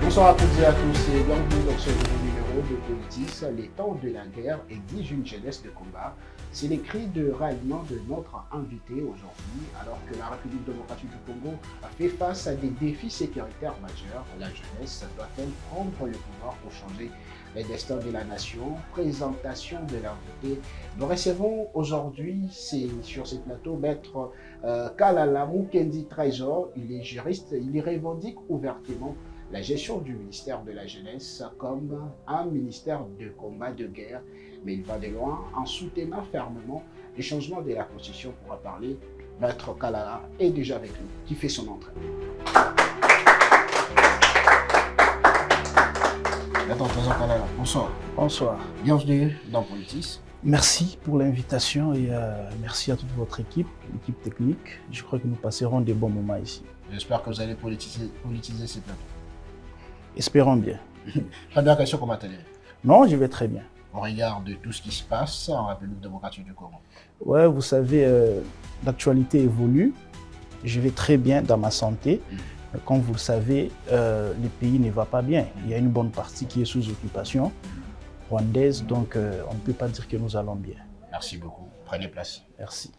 Bonsoir à toutes et à tous et bienvenue dans ce nouveau numéro de Politis. Les temps de la guerre exigent une jeunesse de combat. C'est les cris de ralliement de notre invité aujourd'hui, alors que la République démocratique du Congo a fait face à des défis sécuritaires majeurs. La jeunesse doit-elle prendre le pouvoir pour changer les destins de la nation? Présentation de l'invité. Nous recevons aujourd'hui sur ce plateau Maître Kalala Mukendi Trésor. Il est juriste, il revendique ouvertement la gestion du ministère de la Jeunesse comme un ministère de combat, de guerre, mais il va de loin en soutenant fermement les changements de la Constitution. Pour en parler, Maître Kalala est déjà avec nous, qui fait son entrée. Maître Trésor Kalala, bonsoir. Bonsoir. Bienvenue dans Politis. Merci pour l'invitation et merci à toute votre équipe, l'équipe technique. Je crois que nous passerons des bons moments ici. J'espère que vous allez politiser ces plateaux. Espérons bien. Première question, comment allez-vous? Non, je vais très bien. Au regard de tout ce qui se passe en République démocratique du Congo. Ouais, vous savez, l'actualité évolue. Je vais très bien dans ma santé. Mais comme vous le savez, le pays ne va pas bien. Il y a une bonne partie qui est sous occupation rwandaise, donc on ne peut pas dire que nous allons bien. Merci beaucoup. Prenez place. Merci.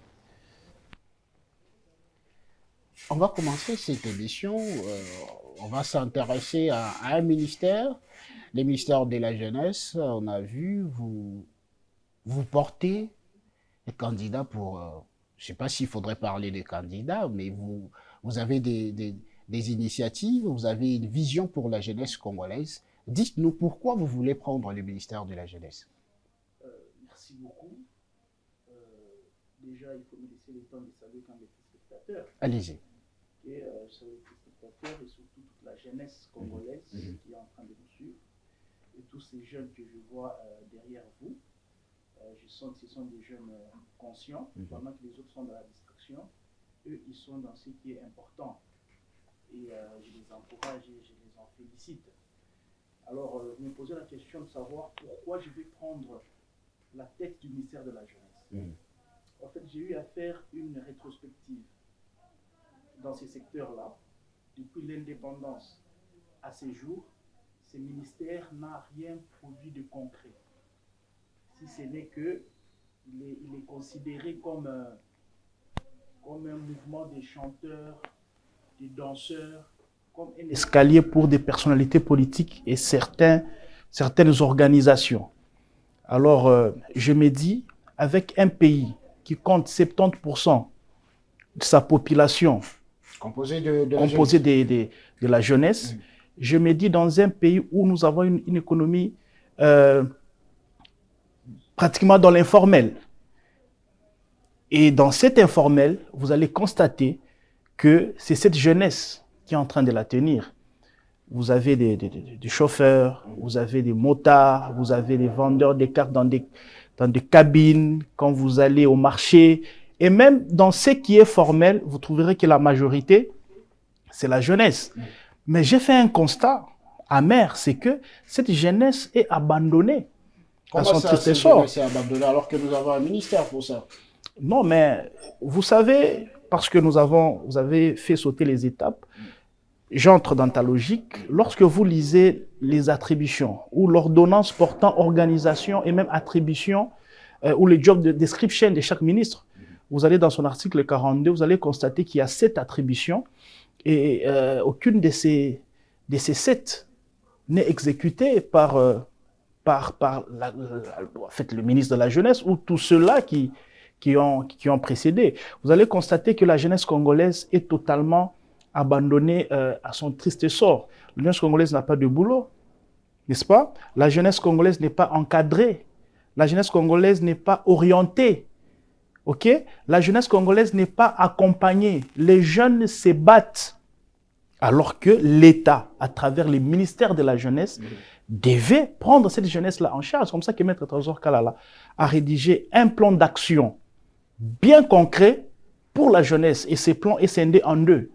On va commencer cette émission. On va s'intéresser à un ministère, le ministère de la Jeunesse. On a vu, vous portez les candidats pour... je ne sais pas s'il faudrait parler des candidats, mais vous avez des initiatives, vous avez une vision pour la jeunesse congolaise. Dites-nous pourquoi vous voulez prendre le ministère de la Jeunesse. Merci beaucoup. Déjà, il faut me laisser le temps de saluer quand même les spectateurs. Allez-y. Et saluer les spectateurs et surtout toute la jeunesse congolaise qui est en train de nous suivre. Et tous ces jeunes que je vois derrière vous. Je sens que ce sont des jeunes conscients, pendant que les autres sont dans la distraction. Eux, ils sont dans ce qui est important. Et je les encourage et je les en félicite. Alors, vous me posez la question de savoir pourquoi je vais prendre la tête du ministère de la Jeunesse. En fait, j'ai eu à faire une rétrospective dans ces secteurs-là. Depuis l'indépendance à ces jours, ce ministère n'a rien produit de concret. Si ce n'est que il est considéré comme un mouvement des chanteurs, des danseurs, comme un escalier pour des personnalités politiques et certaines organisations. Alors, je me dis, avec un pays qui compte 70% de sa population composée de la jeunesse, je me dis, dans un pays où nous avons une économie pratiquement dans l'informel, et dans cet informel, vous allez constater que c'est cette jeunesse qui est en train de la tenir. Vous avez des chauffeurs, vous avez des motards, vous avez des vendeurs de cartes dans des cabines, quand vous allez au marché. Et même dans ce qui est formel, vous trouverez que la majorité, c'est la jeunesse. Mais j'ai fait un constat amer, c'est que cette jeunesse est abandonnée à son triste sort. C'est abandonné alors que nous avons un ministère pour ça? Non, mais vous savez, parce que vous avez fait sauter les étapes, j'entre dans ta logique. Lorsque vous lisez les attributions ou l'ordonnance portant organisation et même attribution ou le job de description de chaque ministre, vous allez dans son article 42, vous allez constater qu'il y a 7 attributions et aucune de ces 7 n'est exécutée par en fait, le ministre de la Jeunesse ou tous ceux-là qui ont précédé. Vous allez constater que la jeunesse congolaise est totalement abandonnée à son triste sort. La jeunesse congolaise n'a pas de boulot, n'est-ce pas? La jeunesse congolaise n'est pas encadrée. La jeunesse congolaise n'est pas orientée. Okay? La jeunesse congolaise n'est pas accompagnée. Les jeunes se battent. Alors que l'État, à travers les ministères de la jeunesse, devait prendre cette jeunesse-là en charge. C'est comme ça que Maître Trésor Kalala a rédigé un plan d'action bien concret pour la jeunesse. Et ce plan est scindé en 2.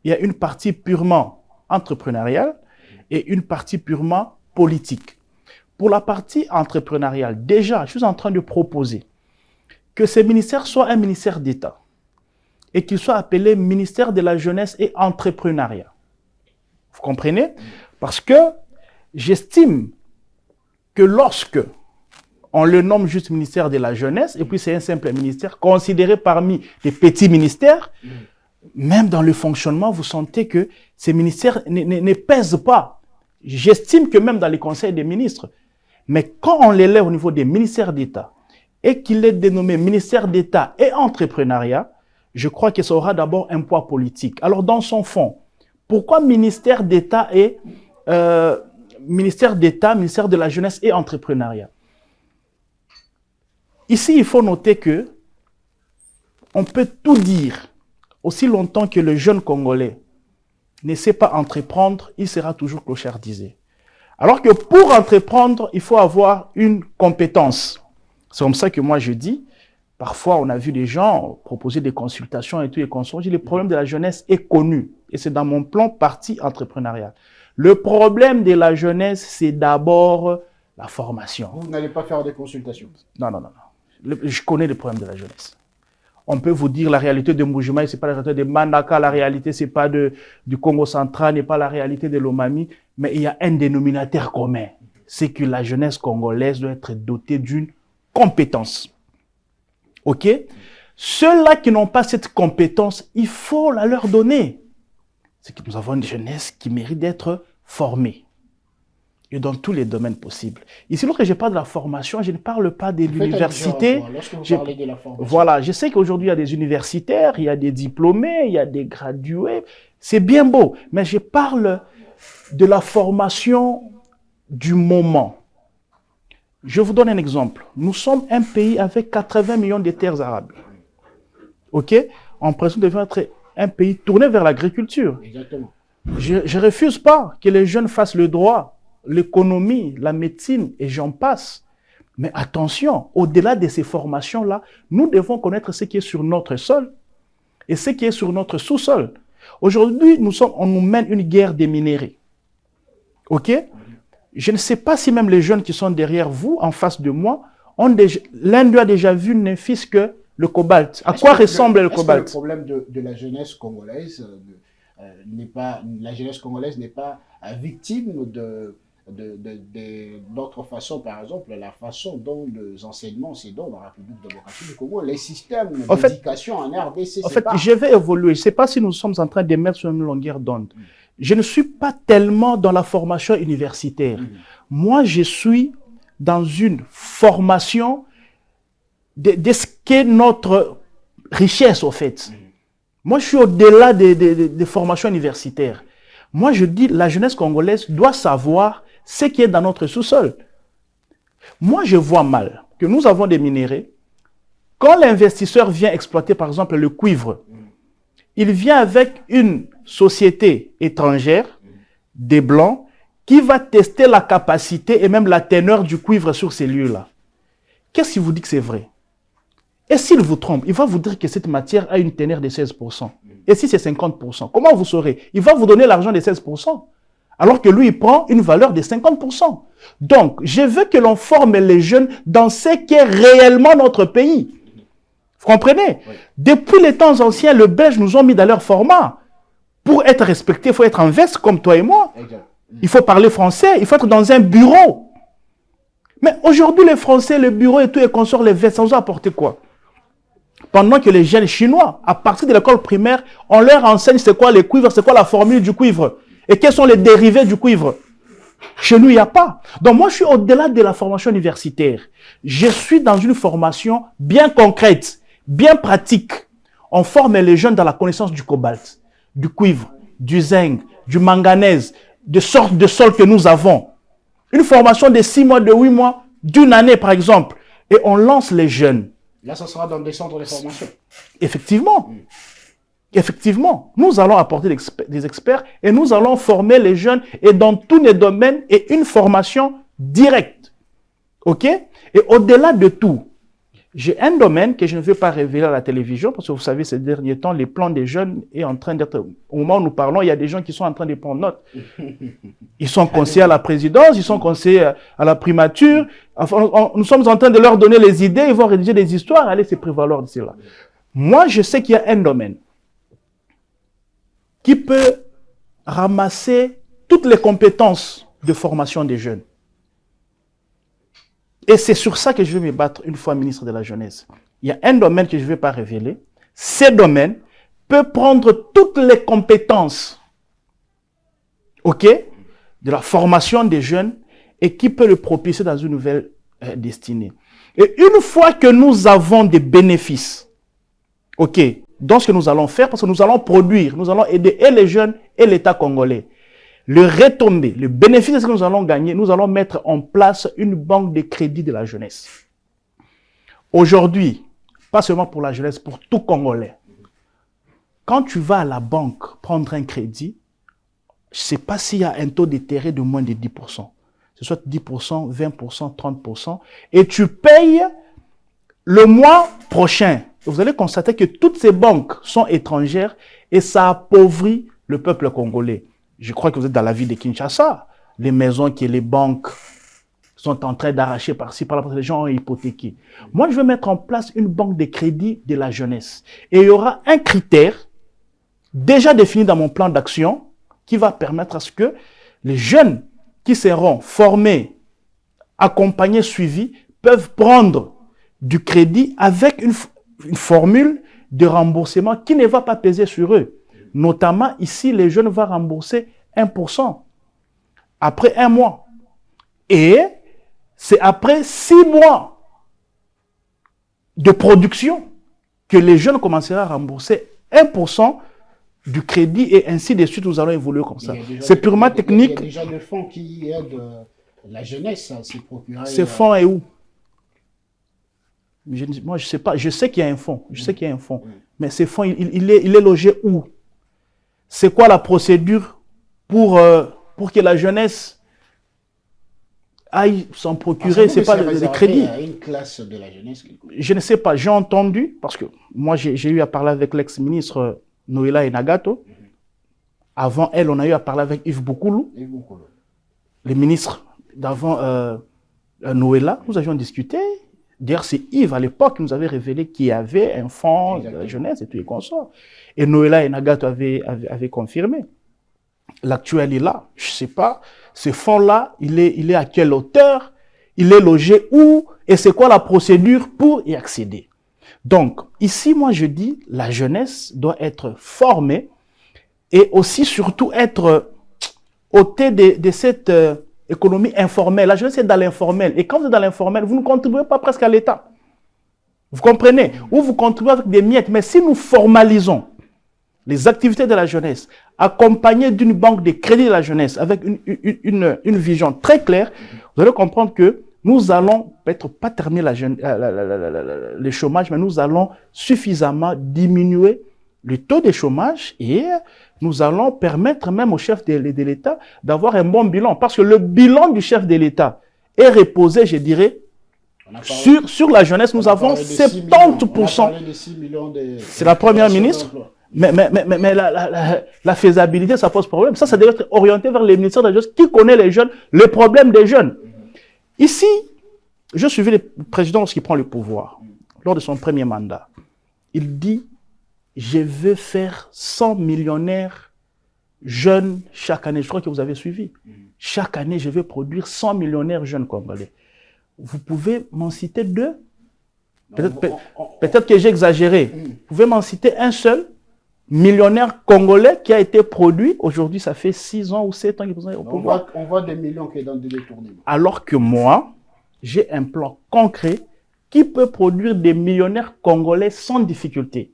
Il y a une partie purement entrepreneuriale et une partie purement politique. Pour la partie entrepreneuriale, déjà, je suis en train de proposer que ce ministère soit un ministère d'État et qu'il soit appelé ministère de la jeunesse et entrepreneuriat. Vous comprenez? Parce que j'estime que lorsque on le nomme juste ministère de la jeunesse, et puis c'est un simple ministère considéré parmi les petits ministères, même dans le fonctionnement, vous sentez que ces ministères ne pèsent pas. J'estime que même dans les conseils des ministres, mais quand on l'élève au niveau des ministères d'État et qu'il est dénommé ministère d'État et entrepreneuriat, je crois que ça aura d'abord un poids politique. Alors dans son fond, pourquoi ministère d'État et ministère de la jeunesse et entrepreneuriat? Ici, il faut noter que on peut tout dire. Aussi longtemps que le jeune Congolais ne sait pas entreprendre, il sera toujours clochardisé. Alors que pour entreprendre, il faut avoir une compétence. C'est comme ça que moi je dis, parfois on a vu des gens proposer des consultations et tout, et qu'on dit le problème de la jeunesse est connu. Et c'est dans mon plan parti entrepreneurial. Le problème de la jeunesse, c'est d'abord la formation. Vous n'allez pas faire des consultations? Non. Je connais le problème de la jeunesse. On peut vous dire la réalité de Mbuji-Mayi, ce n'est pas la réalité de Mbandaka, la réalité c'est pas du Congo central, n'est pas la réalité de Lomami, mais il y a un dénominateur commun. C'est que la jeunesse congolaise doit être dotée d'une compétence. Ok? Ceux-là qui n'ont pas cette compétence, il faut la leur donner. C'est que nous avons une jeunesse qui mérite d'être formée. Et dans tous les domaines possibles. Ici, lorsque je parle de la formation, je ne parle pas de l'université. Voilà, je sais qu'aujourd'hui, il y a des universitaires, il y a des diplômés, il y a des gradués. C'est bien beau, mais je parle de la formation du moment. Je vous donne un exemple. Nous sommes un pays avec 80 millions de terres arables. OK? En principe, devait être un pays tourné vers l'agriculture. Exactement. Je ne refuse pas que les jeunes fassent le droit, l'économie, la médecine, et j'en passe. Mais attention, au-delà de ces formations-là, nous devons connaître ce qui est sur notre sol et ce qui est sur notre sous-sol. Aujourd'hui, on nous mène une guerre des minéraux. OK? Je ne sais pas si même les jeunes qui sont derrière vous, en face de moi, l'un d'eux a déjà vu ne fût-ce que le cobalt. À quoi ressemble le cobalt? Le problème de la jeunesse congolaise la jeunesse congolaise n'est pas victime de d'autres façons, par exemple, la façon dont les enseignements c'est dans la République démocratique du Congo, les systèmes d'éducation en RDC. En fait, je vais évoluer. Je ne sais pas si nous sommes en train de mettre sur une longueur d'onde. Je ne suis pas tellement dans la formation universitaire. Moi, je suis dans une formation de ce qu'est notre richesse, au fait. Moi, je suis au-delà des formations universitaires. Moi, je dis la jeunesse congolaise doit savoir ce qui est dans notre sous-sol. Moi, je vois mal que nous avons des minéraux. Quand l'investisseur vient exploiter, par exemple, le cuivre, il vient avec une société étrangère, des Blancs, qui va tester la capacité et même la teneur du cuivre sur ces lieux-là. Qu'est-ce qui vous dit que c'est vrai? Et s'il vous trompe, il va vous dire que cette matière a une teneur de 16%. Et si c'est 50%, comment vous saurez? Il va vous donner l'argent de 16%. Alors que lui, il prend une valeur de 50%. Donc, je veux que l'on forme les jeunes dans ce qu'est réellement notre pays. Vous comprenez? Oui. Depuis les temps anciens, les Belges nous ont mis dans leur format. Pour être respecté, il faut être en veste comme toi et moi. Exact. Il faut parler français, il faut être dans un bureau. Mais aujourd'hui, les Français, le bureau et tout, et consorts, les vestes, ça nous a apporté quoi? Pendant que les jeunes Chinois, à partir de l'école primaire, on leur enseigne c'est quoi les cuivres, c'est quoi la formule du cuivre. Et quels sont les dérivés du cuivre. Chez nous, il n'y a pas. Donc moi, je suis au-delà de la formation universitaire. Je suis dans une formation bien concrète, bien pratique. On forme les jeunes dans la connaissance du cobalt, du cuivre, du zinc, du manganèse, de sortes de sols que nous avons. Une formation de 6 mois, de 8 mois, d'une année par exemple. Et on lance les jeunes. Là, ça sera dans des centres de formation. Effectivement. Effectivement. Nous allons apporter des experts et nous allons former les jeunes et dans tous les domaines et une formation directe. OK? Et au-delà de tout, j'ai un domaine que je ne veux pas révéler à la télévision parce que vous savez, ces derniers temps, les plans des jeunes est en train d'être... Au moment où nous parlons, il y a des gens qui sont en train de prendre note. Ils sont conseillers à la présidence, ils sont conseillers à la primature. Enfin, nous sommes en train de leur donner les idées, ils vont rédiger des histoires, aller se prévaloir de cela. Moi, je sais qu'il y a un domaine qui peut ramasser tout toutes les compétences de formation des jeunes. Et c'est sur ça que je vais me battre une fois ministre de la Jeunesse. Il y a un domaine que je ne vais pas révéler. Ce domaine peut prendre toutes les compétences, ok, de la formation des jeunes et qui peut le propulser dans une nouvelle destinée. Et une fois que nous avons des bénéfices, ok, dans ce que nous allons faire, parce que nous allons produire, nous allons aider et les jeunes et l'État congolais. Le retombé, le bénéfice de ce que nous allons gagner, nous allons mettre en place une banque de crédit de la jeunesse. Aujourd'hui, pas seulement pour la jeunesse, pour tout Congolais. Quand tu vas à la banque prendre un crédit, je ne sais pas s'il y a un taux d'intérêt de moins de 10%. C'est soit 10%, 20%, 30%. Et tu payes le mois prochain. Vous allez constater que toutes ces banques sont étrangères et ça appauvrit le peuple congolais. Je crois que vous êtes dans la ville de Kinshasa. Les maisons que les banques sont en train d'arracher par-ci, par-là, parce que les gens ont hypothéqué. Moi, je veux mettre en place une banque de crédit de la jeunesse. Et il y aura un critère déjà défini dans mon plan d'action qui va permettre à ce que les jeunes qui seront formés, accompagnés, suivis, peuvent prendre du crédit avec une formule de remboursement qui ne va pas peser sur eux. Notamment, ici, les jeunes vont rembourser 1% après 1 mois. Et c'est après 6 mois de production que les jeunes commenceront à rembourser 1% du crédit et ainsi de suite, nous allons évoluer comme ça. C'est purement technique. Il y a déjà des fonds qui aident la jeunesse à se procurer. Ces fonds est où? Moi, je ne sais pas. Je sais qu'il y a un fonds. Je sais qu'il y a un fonds. Mais ces fonds, il est logé où? C'est quoi la procédure pour que la jeunesse aille s'en procurer? C'est pas le crédit. Une classe de la jeunesse. Je ne sais pas. J'ai entendu, parce que moi, j'ai eu à parler avec l'ex-ministre Noéla Enagato. Avant elle, on a eu à parler avec Yves Boukoulou. Le ministre d'avant Noéla. Nous avions discuté. D'ailleurs, c'est Yves, à l'époque, qui nous avait révélé qu'il y avait un fonds de la jeunesse et tout les consorts. Et Noéla Enagato avait confirmé. L'actuel est là. Je ne sais pas. Ce fonds-là, il est à quelle hauteur? Il est logé où? Et c'est quoi la procédure pour y accéder? Donc, ici, moi, je dis, la jeunesse doit être formée et aussi, surtout, être ôtée de cette économie informelle. La jeunesse est dans l'informel. Et quand vous êtes dans l'informel, vous ne contribuez pas presque à l'État. Vous comprenez? Ou vous contribuez avec des miettes. Mais si nous formalisons les activités de la jeunesse, accompagnées d'une banque de crédit de la jeunesse, avec une vision très claire, vous allez comprendre que nous allons peut-être pas terminer le chômage, mais nous allons suffisamment diminuer le taux de chômage et nous allons permettre même au chef de l'État d'avoir un bon bilan. Parce que le bilan du chef de l'État est reposé, je dirais, sur la jeunesse. Nous avons 70%. C'est la première ministre. Mais la faisabilité, ça pose problème. Ça doit être orienté vers les ministères de la jeunesse qui connaît les jeunes, le problème des jeunes. Ici, je suivais le président lorsqu'il prend le pouvoir, lors de son premier mandat. Il dit, je veux faire 100 millionnaires jeunes chaque année. Je crois que vous avez suivi. Chaque année, je vais produire 100 millionnaires jeunes congolais. Vous pouvez m'en citer 2? Peut-être que j'ai exagéré. Vous pouvez m'en citer un seul millionnaire congolais qui a été produit. Aujourd'hui, ça fait 6 ans ou 7 ans qu'il est au pouvoir. On voit des millions qui sont dans des détournements. Alors que moi, j'ai un plan concret qui peut produire des millionnaires congolais sans difficulté.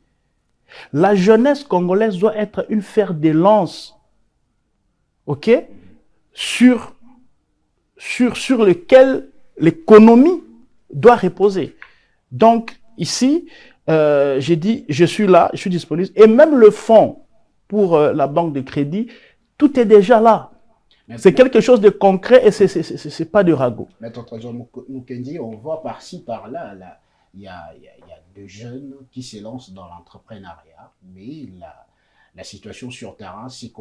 La jeunesse congolaise doit être une fer de lance, ok, sur lequel l'économie doit reposer. Donc, ici, j'ai dit, je suis là, je suis disponible. Et même le fonds pour la banque de crédit, tout est déjà là. C'est quelque chose de concret et ce n'est pas de ragot. Mais Tonton Mukendi, on voit par-ci, par-là, il y a des jeunes qui se lancent dans l'entrepreneuriat, mais la situation sur terrain, c'est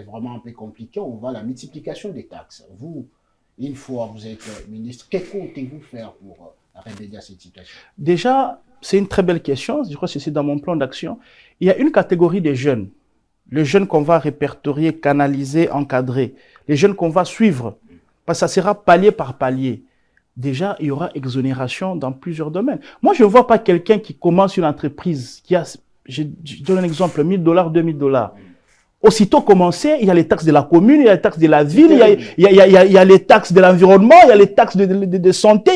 vraiment un peu compliqué. On voit la multiplication des taxes. Vous, une fois vous êtes ministre, que comptez-vous faire pour remédier à cette situation? Déjà, c'est une très belle question. Je crois que c'est dans mon plan d'action. Il y a une catégorie de jeunes les jeunes qu'on va répertorier, canaliser, encadrer, les jeunes qu'on va suivre, parce que ça sera palier par palier. Déjà, il y aura exonération dans plusieurs domaines. Moi, je ne vois pas quelqu'un qui commence une entreprise qui a, je donne un exemple, $1 000, $2 000. Aussitôt commencé, il y a les taxes de la commune, il y a les taxes de la ville, il y a les taxes de l'environnement, il y a les taxes de santé.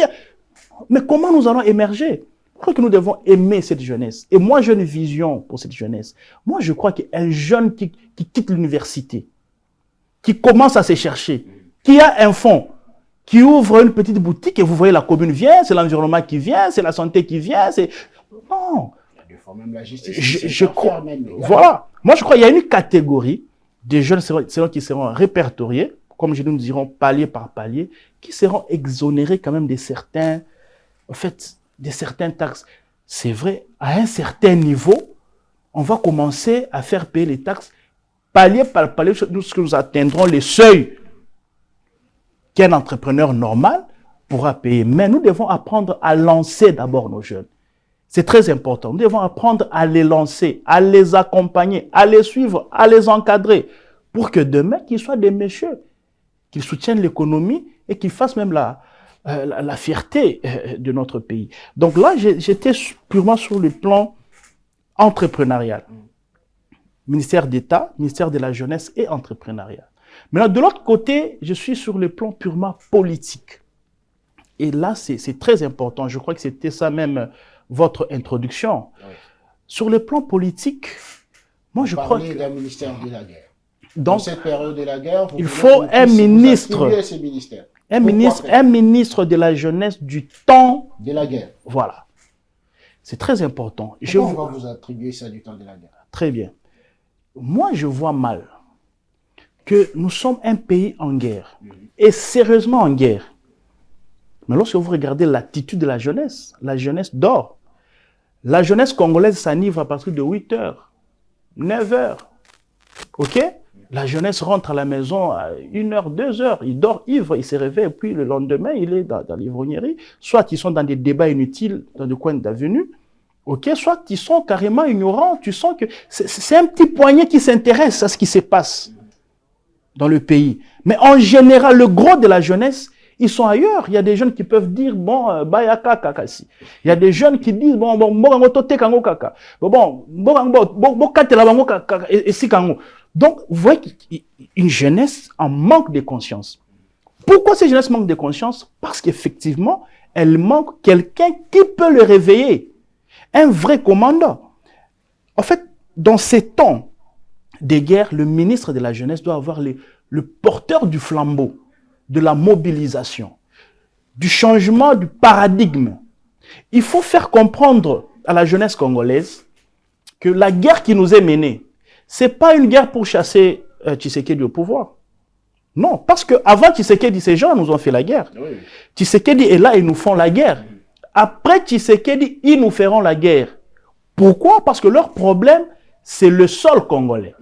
Mais comment nous allons émerger? Je crois que nous devons aimer cette jeunesse. Et moi, j'ai une vision pour cette jeunesse. Moi, je crois qu'un jeune qui quitte l'université, qui commence à se chercher, qui a un fonds, qui ouvre une petite boutique et vous voyez la commune vient, c'est l'environnement qui vient, c'est la santé qui vient, c'est... Non. Des fois même la justice. Je crois... Voilà. Moi, je crois qu'il y a une catégorie de jeunes qui seront répertoriés, comme nous dirons palier par palier, qui seront exonérés quand même de certains taxes. C'est vrai, à un certain niveau, on va commencer à faire payer les taxes palier par palier, lorsque nous atteindrons les seuils qu'un entrepreneur normal pourra payer. Mais nous devons apprendre à lancer d'abord nos jeunes. C'est très important. Nous devons apprendre à les lancer, à les accompagner, à les suivre, à les encadrer, pour que demain, qu'ils soient des messieurs, qu'ils soutiennent l'économie et qu'ils fassent même la fierté de notre pays. Donc là, j'étais purement sur le plan entrepreneurial. Ministère d'État, ministère de la Jeunesse et entrepreneurial. Maintenant, de l'autre côté, je suis sur le plan purement politique. Et là, c'est très important. Je crois que c'était ça même votre introduction. Oui. Sur le plan politique, moi, je crois que... d'un ministère de la guerre. Donc, dans cette période de la guerre, il faut un ministre... Un ministre de la jeunesse du temps... de la guerre. Voilà. C'est très important. Pourquoi on va vous attribuer ça du temps de la guerre? Très bien. Moi, je vois mal que nous sommes un pays en guerre, et sérieusement en guerre. Mais lorsque vous regardez l'attitude de la jeunesse dort. La jeunesse congolaise s'enivre à partir de 8 heures, 9 heures. OK? La jeunesse rentre à la maison à 1 heure, 2 heures. Il dort ivre, il se réveille, et puis le lendemain, il est dans l'ivrognerie. Soit ils sont dans des débats inutiles dans des coins d'avenue. OK? Soit ils sont carrément ignorants. Tu sens que c'est un petit poignet qui s'intéresse à ce qui se passe dans le pays. Mais en général, le gros de la jeunesse, ils sont ailleurs. Il y a des jeunes qui peuvent dire, bon, bayaka kakasi. Il y a des jeunes qui disent, bon, morango tote kango kaka. Bon, donc, vous voyez qu'une jeunesse en manque de conscience. Pourquoi cette jeunesse manque de conscience? Parce qu'effectivement, elle manque quelqu'un qui peut le réveiller. Un vrai commandant. En fait, dans ces temps de guerre, le ministre de la jeunesse doit avoir le porteur du flambeau, de la mobilisation, du changement du paradigme. Il faut faire comprendre à la jeunesse congolaise que la guerre qui nous est menée, ce n'est pas une guerre pour chasser Tshisekedi au pouvoir. Non, parce qu'avant Tshisekedi, ces gens nous ont fait la guerre. Oui. Tshisekedi est là, ils nous font la guerre. Après Tshisekedi, ils nous feront la guerre. Pourquoi? Parce que leur problème, c'est le sol congolais.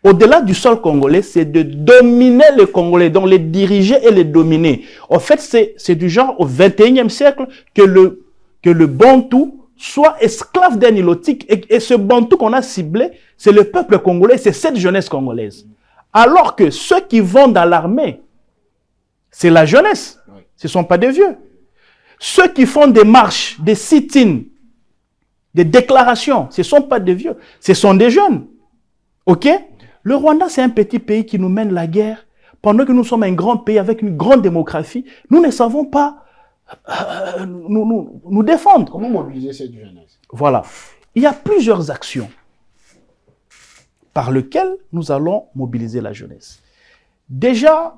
Au-delà du sol congolais, c'est de dominer les Congolais, donc les diriger et les dominer. En fait, c'est du genre au XXIe siècle que le Bantou soit esclave d'un Nilotique. Et ce Bantou qu'on a ciblé, c'est le peuple congolais, c'est cette jeunesse congolaise. Alors que ceux qui vont dans l'armée, c'est la jeunesse. Ce ne sont pas des vieux. Ceux qui font des marches, des sit-ins, des déclarations, ce ne sont pas des vieux. Ce sont des jeunes. OK? Le Rwanda, c'est un petit pays qui nous mène la guerre. Pendant que nous sommes un grand pays avec une grande démographie, nous ne savons pas nous défendre. Comment mobiliser cette jeunesse? Voilà. Il y a plusieurs actions par lesquelles nous allons mobiliser la jeunesse. Déjà,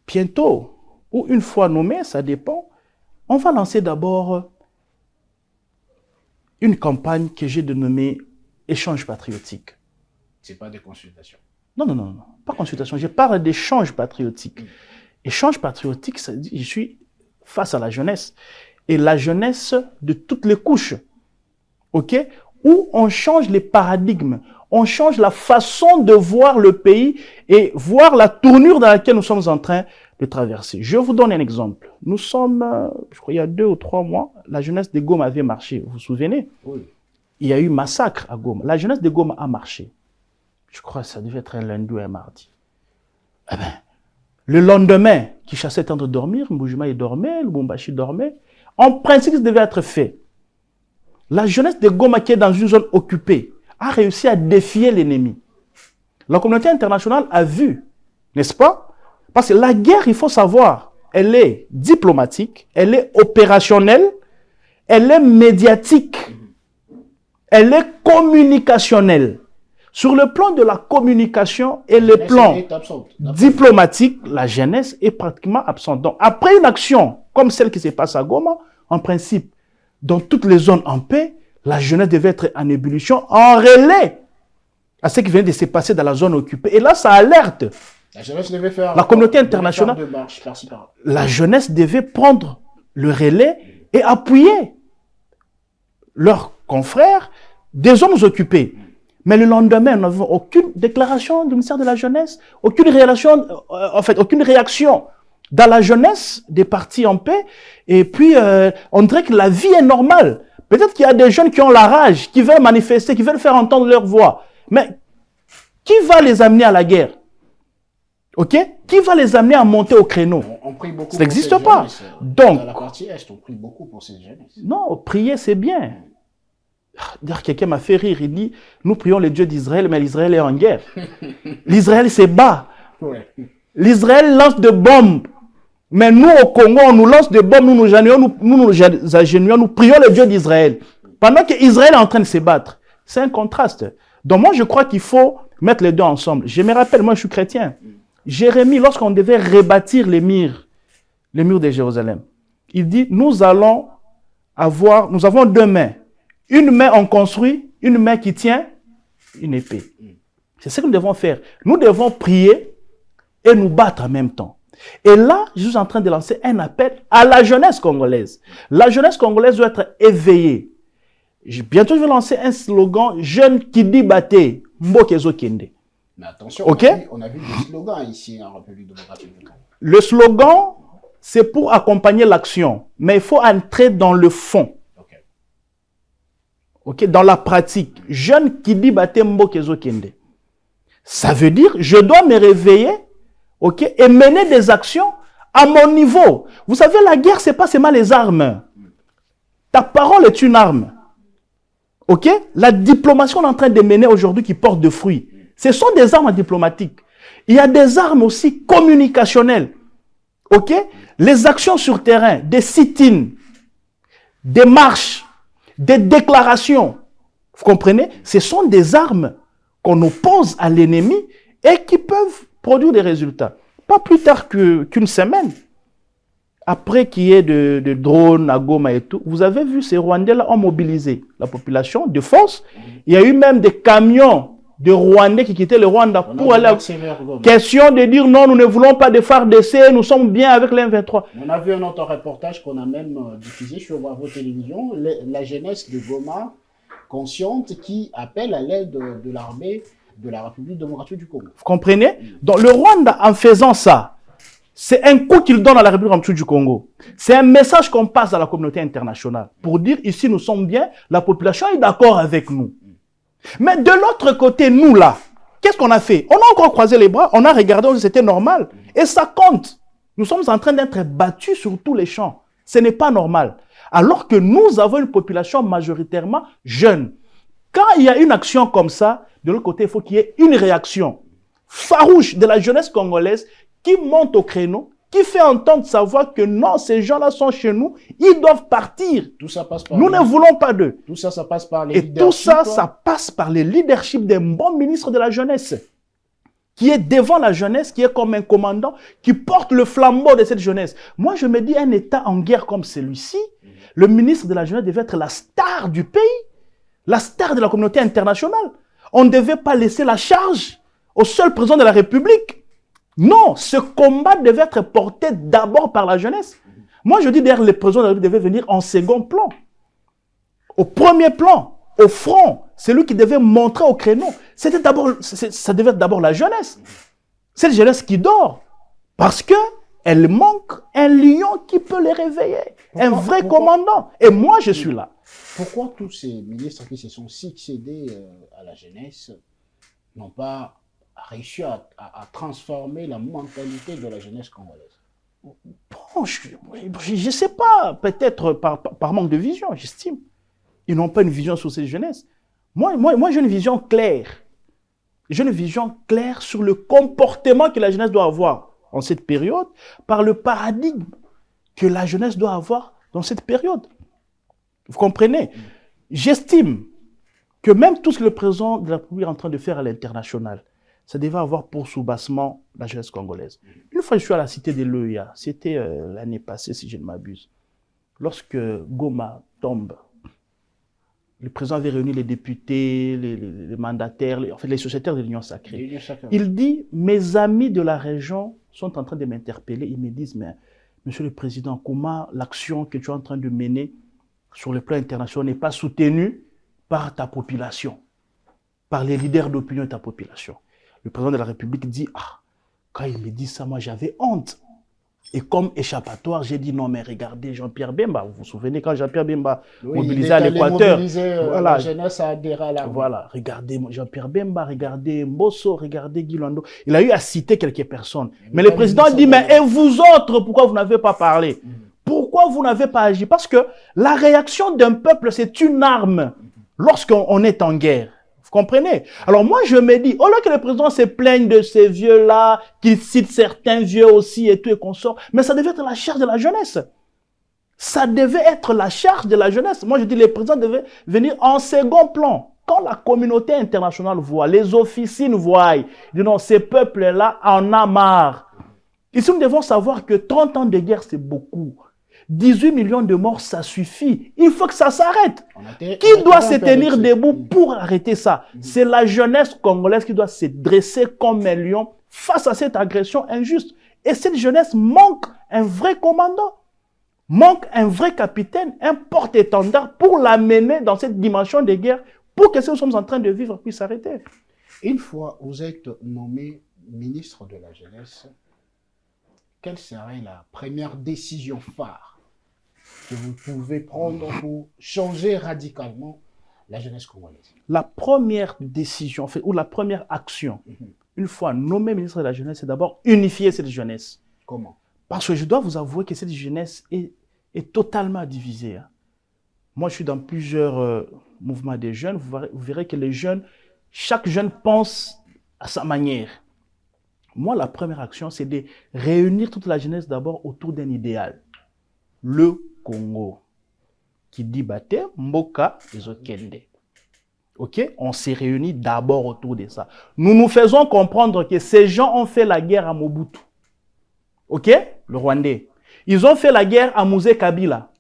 bientôt, ou une fois nommé, ça dépend, on va lancer d'abord une campagne que j'ai dénommée Échange patriotique. Ce n'est pas des consultations. Non, pas consultation. Je parle d'échange patriotique. Échange patriotique, ça dit, je suis face à la jeunesse. Et la jeunesse de toutes les couches. OK? Où on change les paradigmes. On change la façon de voir le pays et voir la tournure dans laquelle nous sommes en train de traverser. Je vous donne un exemple. Nous sommes, je crois, il y a 2 ou 3 mois, la jeunesse de Goma avait marché. Vous vous souvenez? Oui. il y a eu massacre à Goma. La jeunesse de Goma a marché. Je crois que ça devait être un lundi ou un mardi. Eh bien, le lendemain, Kinshasa était en train de dormir, Mbujimayi dormait, Lubumbashi dormait. En principe, ça devait être fait. La jeunesse de Goma qui est dans une zone occupée a réussi à défier l'ennemi. La communauté internationale a vu, n'est-ce pas? Parce que la guerre, il faut savoir, elle est diplomatique, elle est opérationnelle, elle est médiatique, elle est communicationnelle. Sur le plan de la communication et le plan diplomatique, la jeunesse est pratiquement absente. Donc, après une action comme celle qui se passe à Goma, en principe, dans toutes les zones en paix, la jeunesse devait être en ébullition, en relais à ce qui vient de se passer dans la zone occupée. Et là, ça alerte. La jeunesse devait faire la communauté internationale. La jeunesse devait prendre le relais et appuyer leurs confrères des zones occupées. Mais le lendemain, nous n'avons aucune déclaration du ministère de la Jeunesse, aucune réaction dans la jeunesse des partis en paix. Et puis, on dirait que la vie est normale. Peut-être qu'il y a des jeunes qui ont la rage, qui veulent manifester, qui veulent faire entendre leur voix. Mais qui va les amener à la guerre? Ok? Qui va les amener à monter au créneau? On prie beaucoup. Ça n'existe pas. Donc, dans la partie Est, on prie beaucoup pour ces jeunesse. Non, prier, c'est bien. D'ailleurs, quelqu'un m'a fait rire. Il dit, nous prions le Dieu d'Israël, mais l'Israël est en guerre. L'Israël se bat. Ouais. L'Israël lance des bombes. Mais nous, au Congo, on nous lance des bombes, nous nous agenouillons, nous prions le Dieu d'Israël. Pendant qu'Israël est en train de se battre. C'est un contraste. Donc moi, je crois qu'il faut mettre les deux ensemble. Je me rappelle, moi, je suis chrétien. Jérémie, lorsqu'on devait rebâtir les murs de Jérusalem, il dit, nous avons deux mains. Une main on construit, une main qui tient une épée. C'est ce que nous devons faire. Nous devons prier et nous battre en même temps. Et là, je suis en train de lancer un appel à la jeunesse congolaise. La jeunesse congolaise doit être éveillée. Bientôt, je vais lancer un slogan, jeune qui dit baté, Mbokezo Kende. Mais attention, okay? on a vu des slogans ici en République démocratique du Congo. Le slogan, c'est pour accompagner l'action, mais il faut entrer dans le fond. Okay, dans la pratique, jeune qui dit Batembo Kezo Kende. Ça veut dire, je dois me réveiller, okay, et mener des actions à mon niveau. Vous savez, la guerre, c'est pas seulement les armes. Ta parole est une arme. Ok? La diplomatie qu'on est en train de mener aujourd'hui qui porte de fruits, ce sont des armes diplomatiques. Il y a des armes aussi communicationnelles. Ok? Les actions sur terrain, des sit-ins, des marches, des déclarations, vous comprenez? Ce sont des armes qu'on oppose à l'ennemi et qui peuvent produire des résultats. Pas plus tard qu'une semaine, après qu'il y ait de drones à Goma et tout, vous avez vu, ces Rwandais-là ont mobilisé la population de force. Il y a eu même des camions de Rwandais qui quittaient le Rwanda pour aller à... Question de dire non, nous ne voulons pas de FARDC, nous sommes bien avec l'M23. On a vu un autre reportage qu'on a même diffusé sur Bravo Télévision, la jeunesse de Goma consciente qui appelle à l'aide de l'armée de la République démocratique du Congo. Vous comprenez? Donc le Rwanda, en faisant ça, c'est un coup qu'il donne à la République démocratique du Congo. C'est un message qu'on passe à la communauté internationale pour dire ici nous sommes bien, la population est d'accord avec nous. Mais de l'autre côté, nous là, qu'est-ce qu'on a fait? On a encore croisé les bras, on a regardé, c'était normal. Et ça compte. Nous sommes en train d'être battus sur tous les champs. Ce n'est pas normal. Alors que nous avons une population majoritairement jeune. Quand il y a une action comme ça, de l'autre côté, il faut qu'il y ait une réaction farouche de la jeunesse congolaise qui monte au créneau, qui fait entendre sa voix que non, ces gens-là sont chez nous, ils doivent partir. Tout ça passe par nous ne voulons pas d'eux. Tout ça, ça passe par les leaderships. Et tout ça, ça passe par le leadership d'un bon ministre de la jeunesse, qui est devant la jeunesse, qui est comme un commandant, qui porte le flambeau de cette jeunesse. Moi, je me dis, un État en guerre comme celui-ci, le ministre de la jeunesse devait être la star du pays, la star de la communauté internationale. On ne devait pas laisser la charge au seul président de la République. Non, ce combat devait être porté d'abord par la jeunesse. Moi, je dis d'ailleurs, le président de la République devait venir en second plan. Au premier plan, au front, c'est lui qui devait montrer au créneau. Ça devait être d'abord la jeunesse. C'est la jeunesse qui dort. Parce qu'elle manque un lion qui peut les réveiller. Un vrai commandant. Et moi, je suis là. pourquoi tous ces ministres qui se sont succédés à la jeunesse n'ont pas réussi à transformer la mentalité de la jeunesse congolaise? Bon, je ne sais pas, peut-être par manque de vision, j'estime. Ils n'ont pas une vision sur cette jeunesse. Moi j'ai une vision claire. J'ai une vision claire sur le comportement que la jeunesse doit avoir en cette période, par le paradigme que la jeunesse doit avoir dans cette période. Vous comprenez? J'estime que même tout ce que le président de la République est en train de faire à l'international, ça devait avoir pour sous-bassement la jeunesse congolaise. Une fois, je suis à la cité de l'EIA, c'était l'année passée, si je ne m'abuse. Lorsque Goma tombe, le président avait réuni les députés, les mandataires, les sociétaires de l'Union sacrée. Il dit, mes amis de la région sont en train de m'interpeller. Ils me disent, mais Monsieur le Président, comment l'action que tu es en train de mener sur le plan international n'est pas soutenue par ta population, par les leaders d'opinion de ta population? Le président de la République dit, quand il me dit ça, moi j'avais honte. Et comme échappatoire, j'ai dit non, mais regardez Jean-Pierre Bemba. Vous vous souvenez quand Jean-Pierre Bemba mobilisait à l'Équateur, voilà, la jeunesse a adhéré à l'armée. Voilà, regardez Jean-Pierre Bemba, regardez Mbosso, regardez Guy Lando. Il a eu à citer quelques personnes. Mais le président dit, mais et vous autres, pourquoi vous n'avez pas parlé? Pourquoi vous n'avez pas agi? Parce que la réaction d'un peuple, c'est une arme lorsqu'on est en guerre. Vous comprenez? Alors moi, je me dis, au lieu que le président se plaigne de ces vieux-là, qu'il cite certains vieux aussi et tout et consorts, mais ça devait être la charge de la jeunesse. Ça devait être la charge de la jeunesse. Moi, je dis, le président devait venir en second plan. Quand la communauté internationale voit, les officines voient, ils disent non, ces peuples-là en ont marre. Ici, nous devons savoir que 30 ans de guerre, c'est beaucoup. 18 millions de morts, ça suffit. Il faut que ça s'arrête. Qui doit se tenir debout pour arrêter ça? C'est la jeunesse congolaise qui doit se dresser comme un lion face à cette agression injuste. Et cette jeunesse manque un vrai commandant, manque un vrai capitaine, un porte-étendard pour l'amener dans cette dimension de guerre pour que ce que nous sommes en train de vivre puisse s'arrêter. Une fois vous êtes nommé ministre de la Jeunesse, quelle serait la première décision phare que vous pouvez prendre pour changer radicalement la jeunesse congolaise? La première décision, ou la première action, une fois nommé ministre de la Jeunesse, c'est d'abord unifier cette jeunesse. Comment? Parce que je dois vous avouer que cette jeunesse est totalement divisée. Moi, je suis dans plusieurs mouvements des jeunes. Vous verrez que les jeunes, chaque jeune pense à sa manière. Moi, la première action, c'est de réunir toute la jeunesse d'abord autour d'un idéal. Le Congo. Qui dit Bate, Mboka, Ezokende. Ok? On s'est réunis d'abord autour de ça. Nous nous faisons comprendre que ces gens ont fait la guerre à Mobutu. Ok? Le Rwandais. Ils ont fait la guerre à Mouzé Kabila.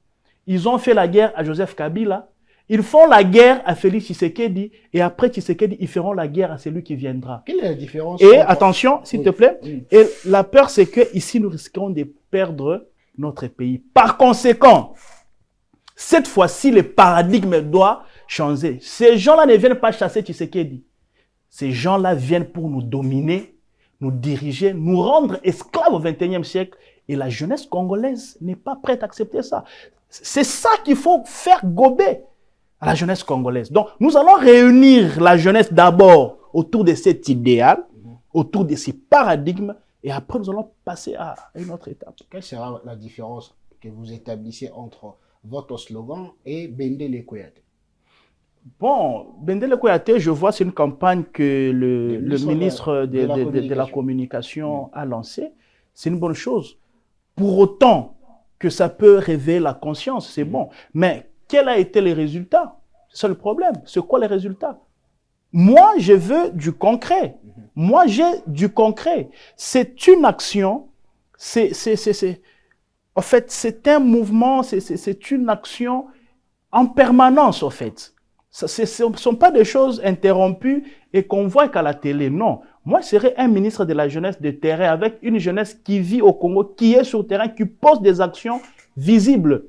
Ils ont fait la guerre à Joseph Kabila. Ils font la guerre à Félix Tshisekedi. Et après Tshisekedi, ils feront la guerre à celui qui viendra. Quelle est la différence? Et attention, s'il te plaît. Et la peur, c'est que ici, nous risquons de perdre notre pays. Par conséquent, cette fois-ci, le paradigme doit changer. Ces gens-là ne viennent pas chasser Tshisekedi. Ces gens-là viennent pour nous dominer, nous diriger, nous rendre esclaves au XXIe siècle. Et la jeunesse congolaise n'est pas prête à accepter ça. C'est ça qu'il faut faire gober à la jeunesse congolaise. Donc, nous allons réunir la jeunesse d'abord autour de cet idéal, autour de ces paradigmes, et après, nous allons passer à une autre étape. Quelle sera la différence que vous établissez entre votre slogan et Bendele Koyate? Bon, Bendele Koyate, je vois, c'est une campagne que le ministre de la Communication a lancée. C'est une bonne chose. Pour autant que ça peut réveiller la conscience, c'est bon. Mais quels ont été les résultats? C'est ça le problème. C'est quoi les résultats? Moi, je veux du concret. Moi, j'ai du concret. C'est une action. En fait, c'est un mouvement, c'est une action en permanence, en fait. Ce ne sont pas des choses interrompues et qu'on voit qu'à la télé. Non. Moi, je serais un ministre de la jeunesse de terrain avec une jeunesse qui vit au Congo, qui est sur le terrain, qui pose des actions visibles.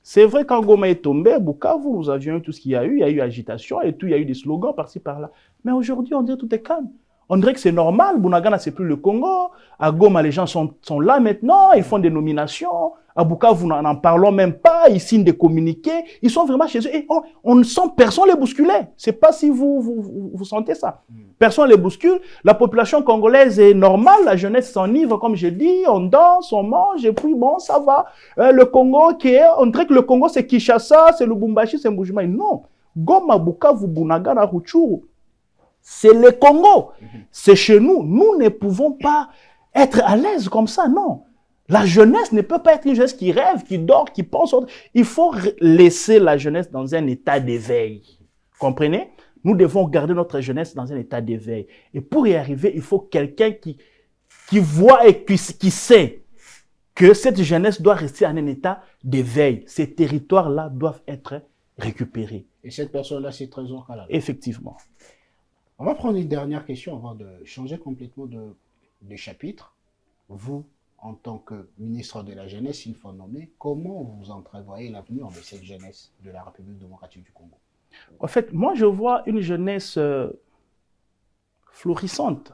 C'est vrai, quand Goma est tombé, Bukavu, nous avions eu tout ce qu'il y a eu. Il y a eu agitation et tout, il y a eu des slogans par-ci, par-là. Mais aujourd'hui, on dirait tout est calme. On dirait que c'est normal. Bunagana, c'est plus le Congo. À Goma, les gens sont là maintenant. Ils font des nominations. À Bukavu, nous n'en parlons même pas. Ils signent des communiqués. Ils sont vraiment chez eux. Et on ne sent personne les bousculer. Je ne sais pas si vous sentez ça. Personne les bouscule. La population congolaise est normale. La jeunesse s'enivre, comme je dis. On danse, on mange. Et puis, bon, ça va. Le Congo, on dirait que le Congo, c'est Kinshasa, c'est Lubumbashi, c'est Mbujimayi. Non. Goma, Bukavu, Bunagana, Rutshuru. C'est le Congo. C'est chez nous. Nous ne pouvons pas être à l'aise comme ça, non. La jeunesse ne peut pas être une jeunesse qui rêve, qui dort, qui pense. Il faut laisser la jeunesse dans un état d'éveil. Comprenez? Nous devons garder notre jeunesse dans un état d'éveil. Et pour y arriver, il faut quelqu'un qui voit et qui sait que cette jeunesse doit rester en un état d'éveil. Ces territoires-là doivent être récupérés. Et cette personne-là, c'est Trésor Kalala. Effectivement. On va prendre une dernière question avant de changer complètement de chapitre. Vous, en tant que ministre de la Jeunesse, il faut nommer, comment vous entrevoyez l'avenir de cette jeunesse de la République démocratique du Congo? En fait, moi, je vois une jeunesse florissante.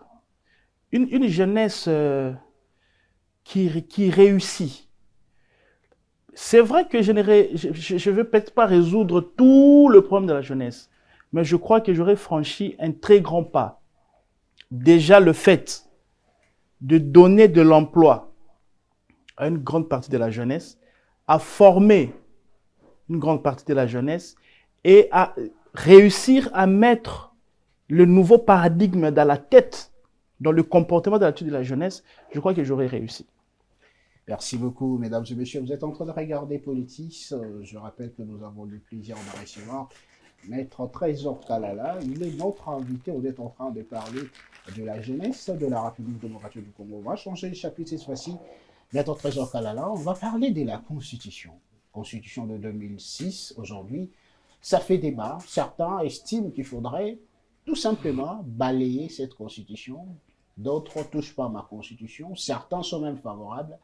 Une jeunesse qui réussit. C'est vrai que je ne vais peut-être pas résoudre tout le problème de la jeunesse, mais je crois que j'aurais franchi un très grand pas. Déjà, le fait de donner de l'emploi à une grande partie de la jeunesse, à former une grande partie de la jeunesse et à réussir à mettre le nouveau paradigme dans la tête, dans le comportement de l'attitude de la jeunesse, je crois que j'aurais réussi. Merci beaucoup, mesdames et messieurs. Vous êtes en train de regarder Politis. Je rappelle que nous avons le plaisir de recevoir Maître Trésor Kalala. Il est notre invité. On est en train de parler de la jeunesse de la République démocratique du Congo. On va changer de chapitre cette fois-ci. Maître Trésor Kalala, on va parler de la Constitution. Constitution de 2006, aujourd'hui, ça fait débat. Certains estiment qu'il faudrait tout simplement balayer cette Constitution. D'autres ne touchent pas à ma Constitution. Certains sont même favorables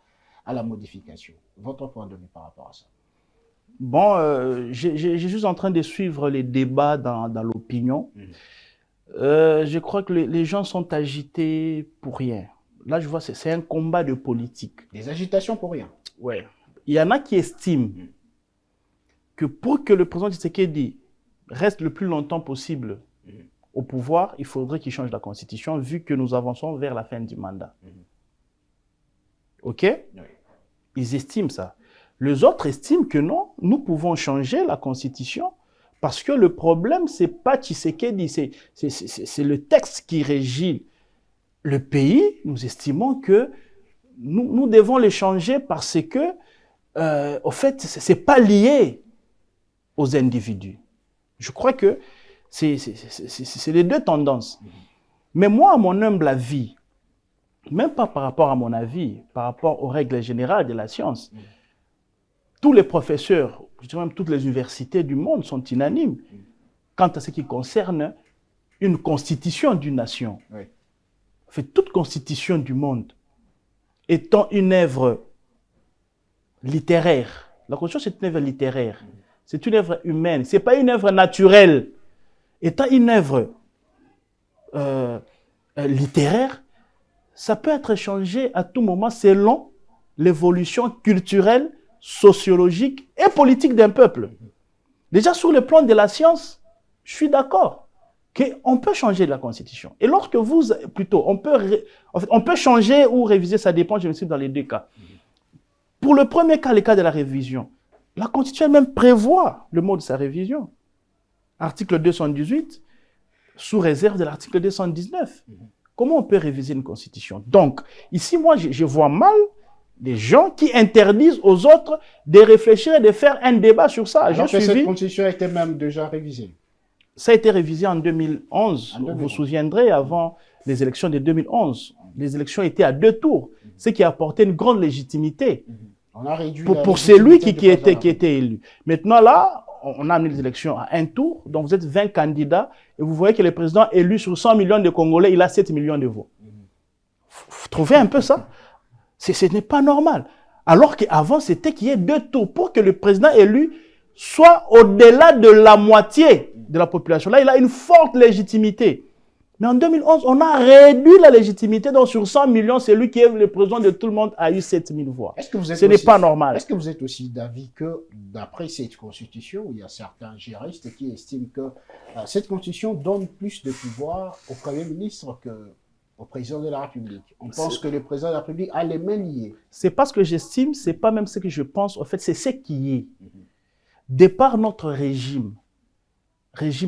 à la modification. Votre point de vue par rapport à ça? Bon, j'ai juste en train de suivre les débats dans l'opinion. Je crois que les gens sont agités pour rien. Là, je vois, c'est un combat de politique. Des agitations pour rien. Ouais. Il y en a qui estiment que pour que le président Tshisekedi reste le plus longtemps possible au pouvoir, il faudrait qu'il change la Constitution, vu que nous avançons vers la fin du mandat. OK? Oui. Ils estiment ça. Les autres estiment que non, nous pouvons changer la Constitution parce que le problème, ce n'est pas Tshisekedi, c'est le texte qui régit le pays. Nous estimons que nous devons les changer parce que, au fait, ce n'est pas lié aux individus. Je crois que c'est les deux tendances. Mais moi, à mon humble avis, même pas par rapport à mon avis, par rapport aux règles générales de la science, tous les professeurs, je dirais même toutes les universités du monde sont unanimes quant à ce qui concerne une constitution d'une nation. Oui. En fait, toute constitution du monde étant une œuvre littéraire, la constitution c'est une œuvre littéraire, c'est une œuvre humaine, ce n'est pas une œuvre naturelle. Étant une œuvre littéraire, ça peut être changé à tout moment selon l'évolution culturelle, sociologique et politique d'un peuple. Déjà, sur le plan de la science, je suis d'accord qu'on peut changer la Constitution. Et lorsque on peut changer ou réviser, ça dépend, je me suis dans les deux cas. Pour le premier cas, le cas de la révision, la Constitution même prévoit le mot de sa révision. Article 218, sous réserve de l'article 219. Comment on peut réviser une Constitution? Donc, ici, moi, je vois mal des gens qui interdisent aux autres de réfléchir et de faire un débat sur ça. Alors que cette Constitution était même déjà révisée. Ça a été révisé en 2011. Vous vous souviendrez, avant les élections de 2011, les élections étaient à 2 tours, ce qui a apporté une grande légitimité On a réduit pour celui qui était élu. Maintenant, là, on a amené les élections à 1 tour, donc vous êtes 20 candidats, et vous voyez que le président élu sur 100 millions de Congolais, il a 7 millions de voix. Vous trouvez un peu ça? Ce n'est pas normal. Alors qu'avant, c'était qu'il y ait 2 tours pour que le président élu soit au-delà de la moitié de la population. Là, il a une forte légitimité. Mais en 2011, on a réduit la légitimité. Donc, sur 100 millions, c'est lui qui est le président de tout le monde a eu 7000 voix. Ce n'est pas normal. Est-ce que vous êtes aussi d'avis que, d'après cette constitution, il y a certains juristes qui estiment que cette constitution donne plus de pouvoir au Premier ministre qu'au président de la République? On pense que le président de la République a les mains liées. C'est pas ce que j'estime, c'est pas même ce que je pense. En fait, c'est ce qui est. De par notre régime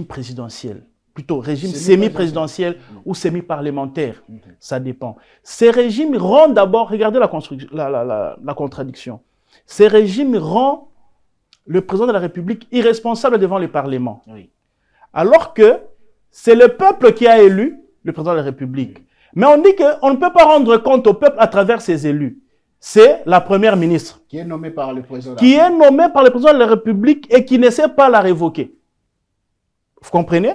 présidentiel, plutôt régime semi-présidentiel ou semi-parlementaire, ça dépend. Ces régimes rendent d'abord, regardez la contradiction, ces régimes rendent le président de la République irresponsable devant le Parlement. Oui. Alors que c'est le peuple qui a élu le président de la République. Mais on dit qu'on ne peut pas rendre compte au peuple à travers ses élus. C'est la première ministre. Qui est nommée par le président de la Qui République. est nommée par le président de la République et qui ne sait pas la révoquer. Vous comprenez?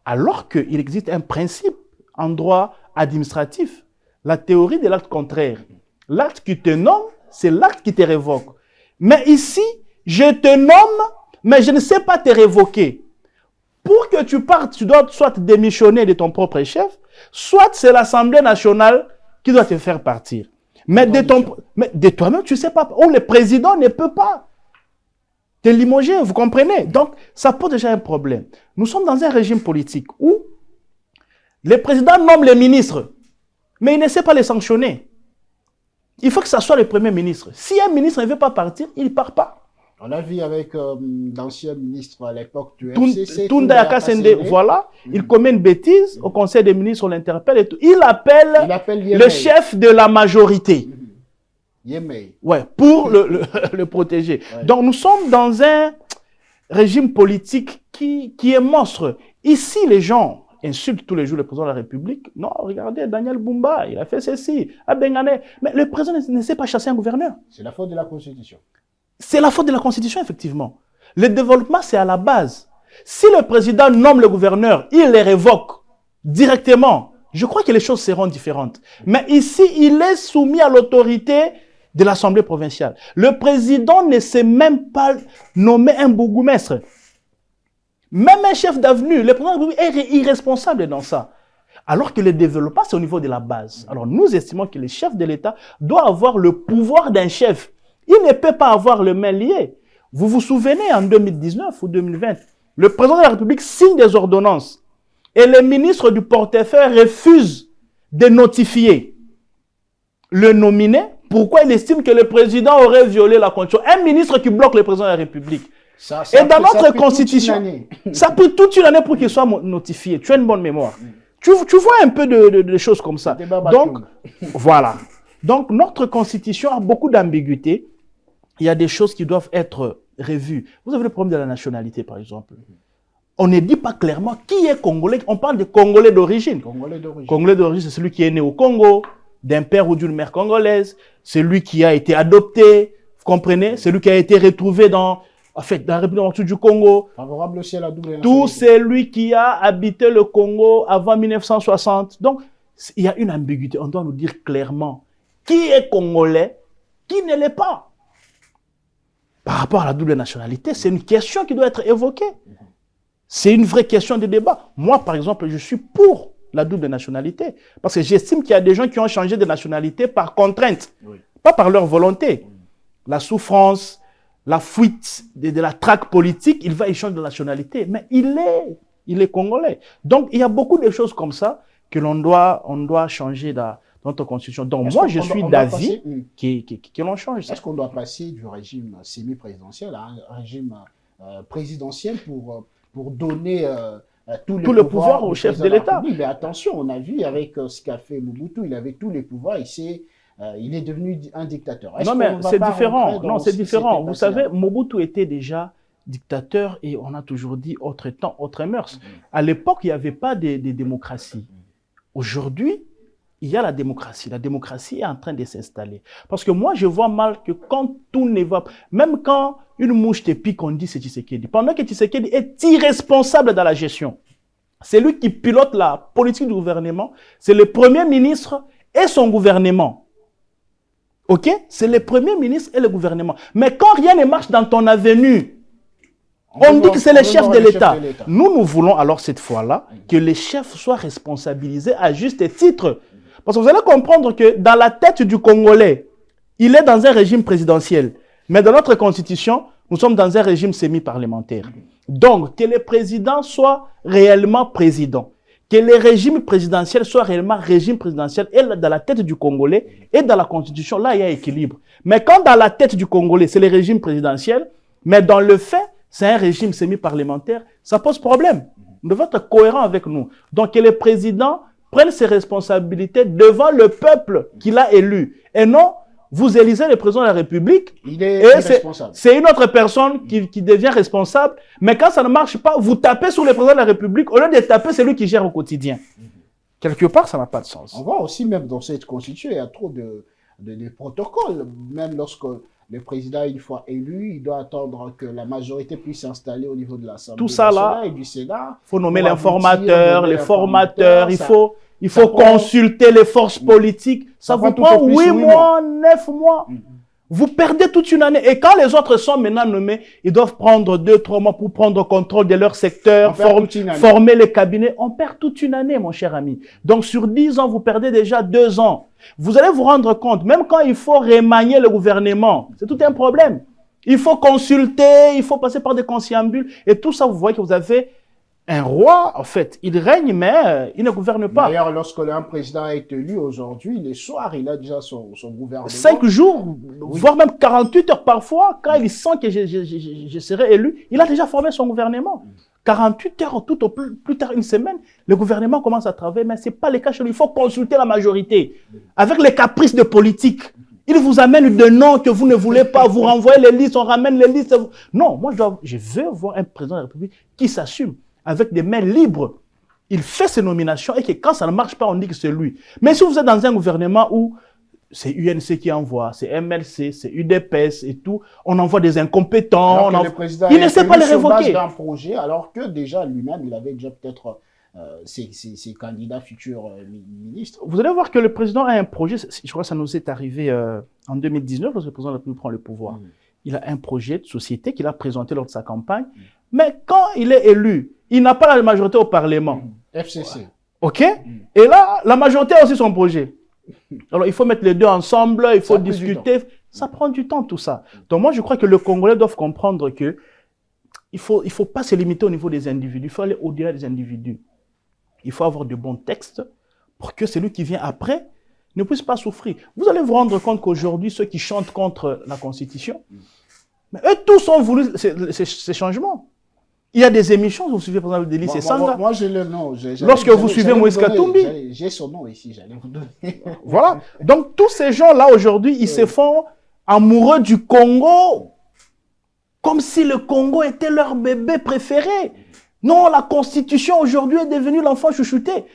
Alors qu'il existe un principe en droit administratif, la théorie de l'acte contraire. L'acte qui te nomme, c'est l'acte qui te révoque. Mais ici, je te nomme, mais je ne sais pas te révoquer. Pour que tu partes, tu dois soit démissionner de ton propre chef, soit c'est l'Assemblée nationale qui doit te faire partir. Mais de toi-même, tu ne sais pas. Ou le président ne peut pas te limoger, vous comprenez? Donc, ça pose déjà un problème. Nous sommes dans un régime politique où le président nomme les ministres, mais il ne sait pas les sanctionner. Il faut que ce soit le premier ministre. Si un ministre ne veut pas partir, il ne part pas. On l'a vu avec l'ancien ministre à l'époque du FCC, Tunda Yakasende, voilà, il commet une bêtise, au Conseil des ministres, on l'interpelle et tout. Il appelle le chef de la majorité. Ouais, pour le protéger. Ouais. Donc nous sommes dans un régime politique qui est monstre. Ici, les gens insultent tous les jours le président de la République. Non, regardez, Daniel Bumba, il a fait ceci, à Bengane. Mais le président ne sait pas chasser un gouverneur. C'est la faute de la Constitution. C'est la faute de la Constitution, effectivement. Le développement, c'est à la base. Si le président nomme le gouverneur, il les révoque directement. Je crois que les choses seront différentes. Mais ici, il est soumis à l'autorité de l'Assemblée provinciale. Le président ne sait même pas nommer un bourgmestre. Même un chef d'avenue, le président est irresponsable dans ça. Alors que le développement, c'est au niveau de la base. Alors nous estimons que le chef de l'État doit avoir le pouvoir d'un chef. Il ne peut pas avoir les mains liées. Vous vous souvenez, en 2019 ou 2020, le président de la République signe des ordonnances et les ministres du portefeuille refusent de notifier le nominé. Pourquoi il estime que le président aurait violé la Constitution? Un ministre qui bloque le président de la République. Et dans notre Constitution, ça a pris toute une année pour qu'il soit notifié. Tu as une bonne mémoire. Tu vois un peu de choses comme ça. Donc, voilà. Donc, notre Constitution a beaucoup d'ambiguïté. Il y a des choses qui doivent être revues. Vous avez le problème de la nationalité, par exemple. On ne dit pas clairement qui est Congolais. On parle de Congolais d'origine. Congolais d'origine, c'est celui qui est né au Congo, d'un père ou d'une mère congolaise. C'est lui qui a été adopté. Vous comprenez? C'est lui qui a été retrouvé dans la République du Congo. Favorable aussi à la double nationalité. Tout c'est lui qui a habité le Congo avant 1960. Donc, il y a une ambiguïté. On doit nous dire clairement qui est Congolais, qui ne l'est pas. Par rapport à la double nationalité, c'est une question qui doit être évoquée. C'est une vraie question de débat. Moi, par exemple, je suis pour la double nationalité. Parce que j'estime qu'il y a des gens qui ont changé de nationalité par contrainte, pas par leur volonté. La souffrance, la fuite de la traque politique, il va échanger de nationalité. Mais il est congolais. Donc, il y a beaucoup de choses comme ça que on doit changer dans notre constitution. Donc, moi, je suis d'avis que l'on change ça. Est-ce qu'on doit passer du régime semi-présidentiel à un régime présidentiel pour donner tout le pouvoir au chef de l'État? Mais attention, on a vu avec ce qu'a fait Mobutu, il avait tous les pouvoirs, il est devenu un dictateur. Non, mais c'est différent. Non, c'est différent. Vous savez, Mobutu était déjà dictateur et on a toujours dit autre temps, autre mœurs. À l'époque, il n'y avait pas de démocratie. Aujourd'hui, il y a la démocratie. La démocratie est en train de s'installer. Parce que moi, je vois mal que quand tout ne va pas, même quand une mouche te pique, on dit c'est Tshisekedi. Pendant que Tshisekedi est irresponsable dans la gestion. C'est lui qui pilote la politique du gouvernement. C'est le premier ministre et son gouvernement. Ok? C'est le premier ministre et le gouvernement. Mais quand rien ne marche dans ton avenue, On dit que c'est les chefs de l'État. Nous voulons alors cette fois-là que les chefs soient responsabilisés à juste titre. Parce que vous allez comprendre que dans la tête du Congolais, il est dans un régime présidentiel. Mais dans notre constitution, nous sommes dans un régime semi-parlementaire. Donc, que les présidents soient réellement présidents. Que les régimes présidentiels soient réellement régime présidentiel. Et dans la tête du Congolais et dans la constitution, là, il y a équilibre. Mais quand dans la tête du Congolais, c'est le régime présidentiel, mais dans le fait, c'est un régime semi-parlementaire, ça pose problème. Nous devons être cohérents avec nous. Donc, que les présidents prennent ses responsabilités devant le peuple qu'il a élu. Et non, vous élisez le président de la République. Il est irresponsable. C'est une autre personne qui devient responsable. Mais quand ça ne marche pas, vous tapez sur le président de la République au lieu de taper celui qui gère au quotidien. Quelque part, ça n'a pas de sens. On voit aussi, même dans cette constitution, il y a trop de protocoles. Même lorsque le président, une fois élu, il doit attendre que la majorité puisse s'installer au niveau de l'Assemblée nationale et du Sénat. Il faut nommer l'informateur, les formateurs, il faut consulter les forces politiques. Ça vous prend 8 mois, 9 mois. Vous perdez toute une année. Et quand les autres sont maintenant nommés, ils doivent prendre 2-3 mois pour prendre contrôle de leur secteur, former les cabinets. On perd toute une année, mon cher ami. Donc, sur 10 ans, vous perdez déjà 2 ans. Vous allez vous rendre compte, même quand il faut remanier le gouvernement, c'est tout un problème. Il faut consulter, il faut passer par des conciliabules. Et tout ça, vous voyez que vous avez un roi, en fait, il règne, mais il ne gouverne pas. D'ailleurs, lorsque un président est élu aujourd'hui, les soirs, il a déjà son gouvernement. 5 jours, voire même 48 heures parfois, quand il sent que je serai élu, il a déjà formé son gouvernement. 48 heures, tout au plus tard une semaine, le gouvernement commence à travailler, mais ce n'est pas le cas chez lui. Il faut consulter la majorité. Avec les caprices de politique, il vous amène des noms que vous ne voulez pas, vous renvoyez les listes, on ramène les listes. Non, moi je veux voir un président de la République qui s'assume. Avec des mains libres, il fait ses nominations et que quand ça ne marche pas, on dit que c'est lui. Mais si vous êtes dans un gouvernement où c'est UNC qui envoie, c'est MLC, c'est UDPS et tout, on envoie des incompétents, il ne sait pas les révoquer. D'un projet, alors que déjà lui-même, il avait déjà peut-être ses candidats futurs ministres. Vous allez voir que le président a un projet, je crois que ça nous est arrivé en 2019, lorsque le président de la République prend le pouvoir. Il a un projet de société qu'il a présenté lors de sa campagne. Mais quand il est élu, il n'a pas la majorité au Parlement. FCC. OK? Et là, la majorité a aussi son projet. Alors, il faut mettre les deux ensemble, il faut discuter. Ça prend du temps, tout ça. Donc, moi, je crois que le Congolais doivent comprendre que il faut pas se limiter au niveau des individus. Il faut aller au-delà des individus. Il faut avoir de bons textes pour que celui qui vient après ne puisse pas souffrir. Vous allez vous rendre compte qu'aujourd'hui, ceux qui chantent contre la Constitution, mais eux tous ont voulu ces changements. Il y a des émissions, vous suivez par exemple Delis et Sanga. Moi, j'ai le nom. Lorsque vous suivez Moïse Katumbi. J'ai son nom ici, j'allais vous donner. Voilà. Donc, tous ces gens-là, aujourd'hui, ils se font amoureux du Congo. Comme si le Congo était leur bébé préféré. Non, la Constitution, aujourd'hui, est devenue l'enfant chouchouté.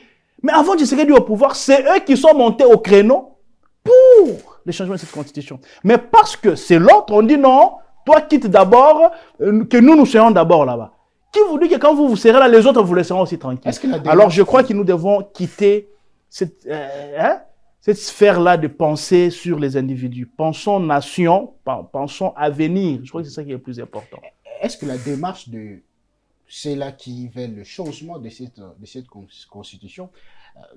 Mais avant Tshisekedi au pouvoir, c'est eux qui sont montés au créneau pour le changement de cette Constitution. Mais parce que c'est l'autre, on dit non, toi quitte d'abord, que nous serons d'abord là-bas. Qui vous dit que quand vous serez là, les autres vous laisseront aussi tranquille. Alors je crois que nous devons quitter cette sphère-là de pensée sur les individus. Pensons nation, pensons avenir. Je crois que c'est ça qui est le plus important. Est-ce que la démarche de ceux-là qui veulent le changement de cette constitution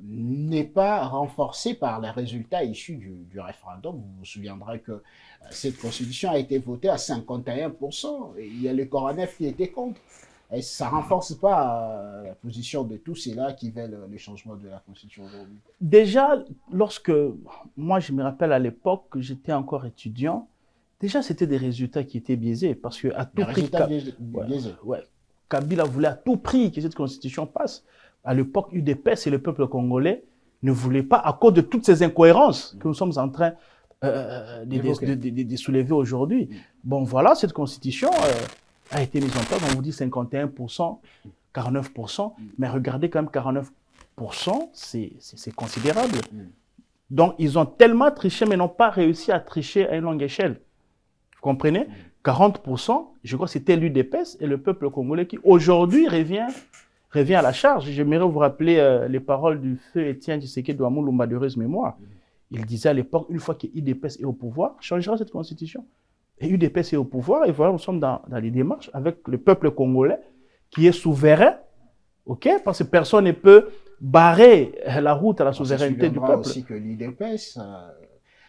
n'est pas renforcée par les résultats issus du référendum? Vous vous souviendrez que cette constitution a été votée à 51%. Et il y a le CORANEF qui était contre. Et ça ne renforce pas la position de tous ceux-là qui veulent le changement de la Constitution aujourd'hui? Déjà, lorsque, moi je me rappelle à l'époque que j'étais encore étudiant, déjà c'était des résultats qui étaient biaisés parce que à tout prix, Kabila voulait à tout prix que cette Constitution passe. À l'époque, UDPS et le peuple congolais ne voulaient pas, à cause de toutes ces incohérences que nous sommes en train de soulever aujourd'hui. Bon, voilà, cette Constitution a été mise en place, on vous dit 51%, 49%, mais regardez quand même 49%, c'est considérable. Donc, ils ont tellement triché, mais n'ont pas réussi à tricher à une longue échelle. Vous comprenez? 40%, je crois que c'était l'UDPS et le peuple congolais qui, aujourd'hui, revient à la charge. J'aimerais vous rappeler les paroles du feu Étienne Tshisekedi de Mulumba d'heureuse mémoire. Il disait à l'époque, une fois que l'UDPS est au pouvoir, changera cette constitution. Et UDPS est au pouvoir, et voilà, nous sommes dans les démarches avec le peuple congolais qui est souverain, ok, parce que personne ne peut barrer la route à la souveraineté du peuple. Aussi que l'UDPS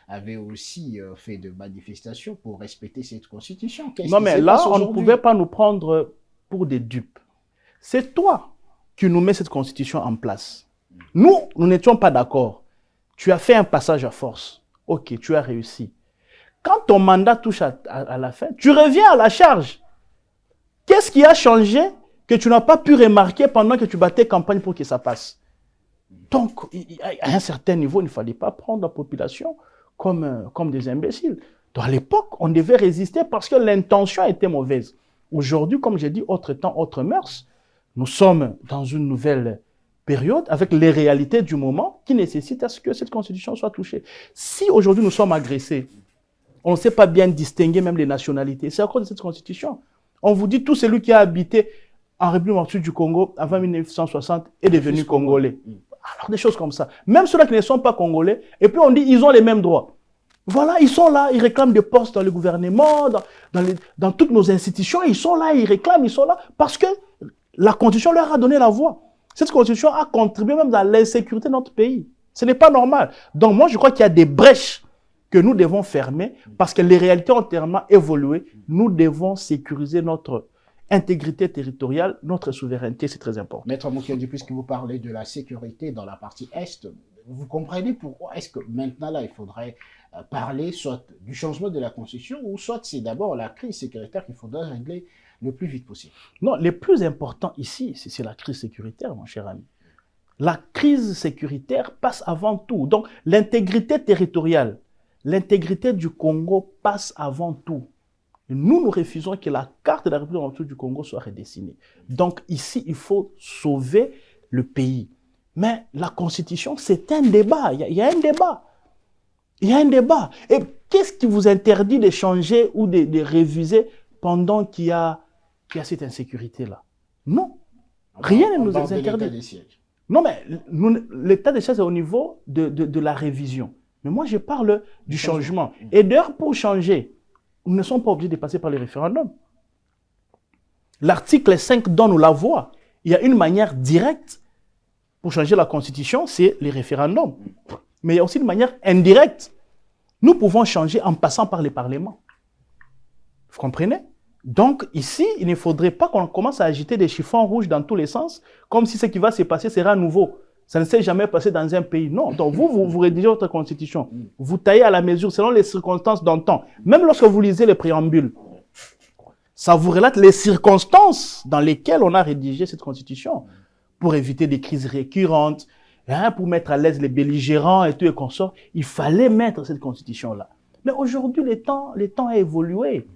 avait aussi fait de manifestations pour respecter cette constitution. Non, mais là, on ne pouvait pas nous prendre pour des dupes. C'est toi qui nous mets cette constitution en place. Nous n'étions pas d'accord. Tu as fait un passage à force. Ok, tu as réussi. Quand ton mandat touche à la fin, tu reviens à la charge. Qu'est-ce qui a changé que tu n'as pas pu remarquer pendant que tu battais campagne pour que ça passe? Donc, à un certain niveau, il ne fallait pas prendre la population comme des imbéciles. Donc, à l'époque, on devait résister parce que l'intention était mauvaise. Aujourd'hui, comme j'ai dit, autre temps, autre mœurs. Nous sommes dans une nouvelle période avec les réalités du moment qui nécessitent à ce que cette constitution soit touchée. Si aujourd'hui nous sommes agressés, on ne sait pas bien distinguer même les nationalités. C'est à cause de cette constitution. On vous dit tout celui qui a habité en République du Congo avant 1960 est devenu congolais. Alors des choses comme ça. Même ceux-là qui ne sont pas congolais, et puis on dit ils ont les mêmes droits. Voilà, ils sont là, ils réclament des postes dans le gouvernement, dans toutes nos institutions, ils sont là, ils réclament, ils sont là, parce que la constitution leur a donné la voix. Cette constitution a contribué même dans l'insécurité de notre pays. Ce n'est pas normal. Donc moi, je crois qu'il y a des brèches que nous devons fermer parce que les réalités ont tellement évolué. Nous devons sécuriser notre intégrité territoriale, notre souveraineté, c'est très important. Maître Mukendi, puisque vous parlez de la sécurité dans la partie Est, vous comprenez pourquoi est-ce que maintenant là, il faudrait parler soit du changement de la Constitution ou soit c'est d'abord la crise sécuritaire qu'il faudrait régler le plus vite possible? Non, le plus important ici, c'est la crise sécuritaire, mon cher ami. La crise sécuritaire passe avant tout. Donc, l'intégrité territoriale, l'intégrité du Congo passe avant tout. Nous refusons que la carte de la République du Congo soit redessinée. Donc, ici, il faut sauver le pays. Mais la Constitution, c'est un débat. Il y a un débat. Il y a un débat. Et qu'est-ce qui vous interdit de changer ou de réviser pendant qu'il y a cette insécurité-là? Non. Rien ne nous interdit. Non, mais l'état de siège est au niveau de la révision. Mais moi, je parle du changement. Et d'ailleurs, pour changer, nous ne sommes pas obligés de passer par les référendums. L'article 5 donne la voie. Il y a une manière directe pour changer la Constitution, c'est les référendums. Mais il y a aussi une manière indirecte. Nous pouvons changer en passant par les parlements. Vous comprenez? Donc ici, il ne faudrait pas qu'on commence à agiter des chiffons rouges dans tous les sens, comme si ce qui va se passer sera nouveau. Ça ne s'est jamais passé dans un pays. Non. Donc vous rédigez votre constitution. Vous taillez à la mesure selon les circonstances d'un temps. Même lorsque vous lisez les préambules, ça vous relate les circonstances dans lesquelles on a rédigé cette constitution pour éviter des crises récurrentes, pour mettre à l'aise les belligérants et tout et consorts. Il fallait mettre cette constitution-là. Mais aujourd'hui, les temps ont évolué.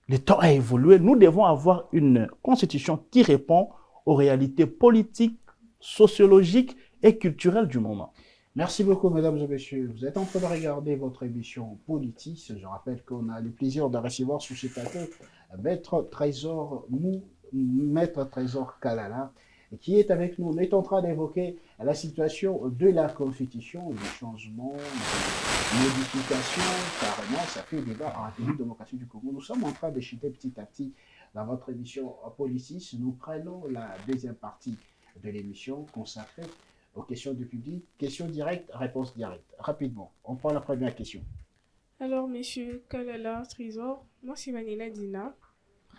Le temps a évolué. Nous devons avoir une constitution qui répond aux réalités politiques, sociologiques et culturelles du moment. Merci beaucoup, mesdames et messieurs. Vous êtes en train de regarder votre émission Politis. Je rappelle qu'on a le plaisir de recevoir sous ce plateau Maître Trésor Kalala, qui est avec nous. On est en train d'évoquer la situation de la Constitution, les changements, les modifications, carrément, ça fait débat en République démocratique du Congo. Nous sommes en train de chuter petit à petit dans votre émission Politis. Nous prenons la deuxième partie de l'émission consacrée aux questions du public. Questions directes, réponses directes. Rapidement, on prend la première question. Alors, monsieur Kalala Trésor, moi c'est Manila Dina.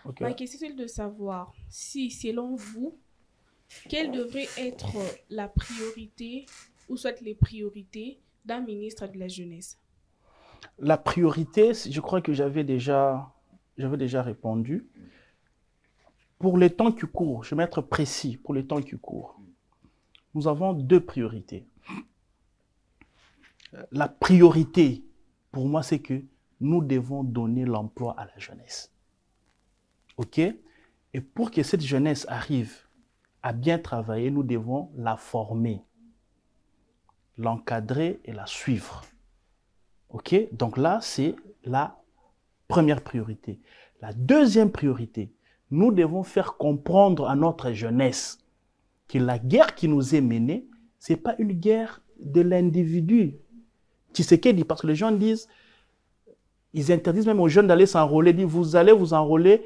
Okay. Ma question est de savoir si, selon vous, quelle devrait être la priorité ou soit les priorités d'un ministre de la Jeunesse? La priorité, je crois que j'avais déjà répondu. Pour les temps qui courent, je vais être précis, pour les temps qui courent, nous avons deux priorités. La priorité, pour moi, c'est que nous devons donner l'emploi à la jeunesse. OK? Et pour que cette jeunesse arrive à bien travailler, nous devons la former, l'encadrer et la suivre. OK? Donc là, c'est la première priorité. La deuxième priorité, nous devons faire comprendre à notre jeunesse que la guerre qui nous est menée, ce n'est pas une guerre de l'individu. Tshisekedi, parce que les gens disent Ils interdisent même aux jeunes d'aller s'enrôler. Ils disent, vous allez vous enrôler,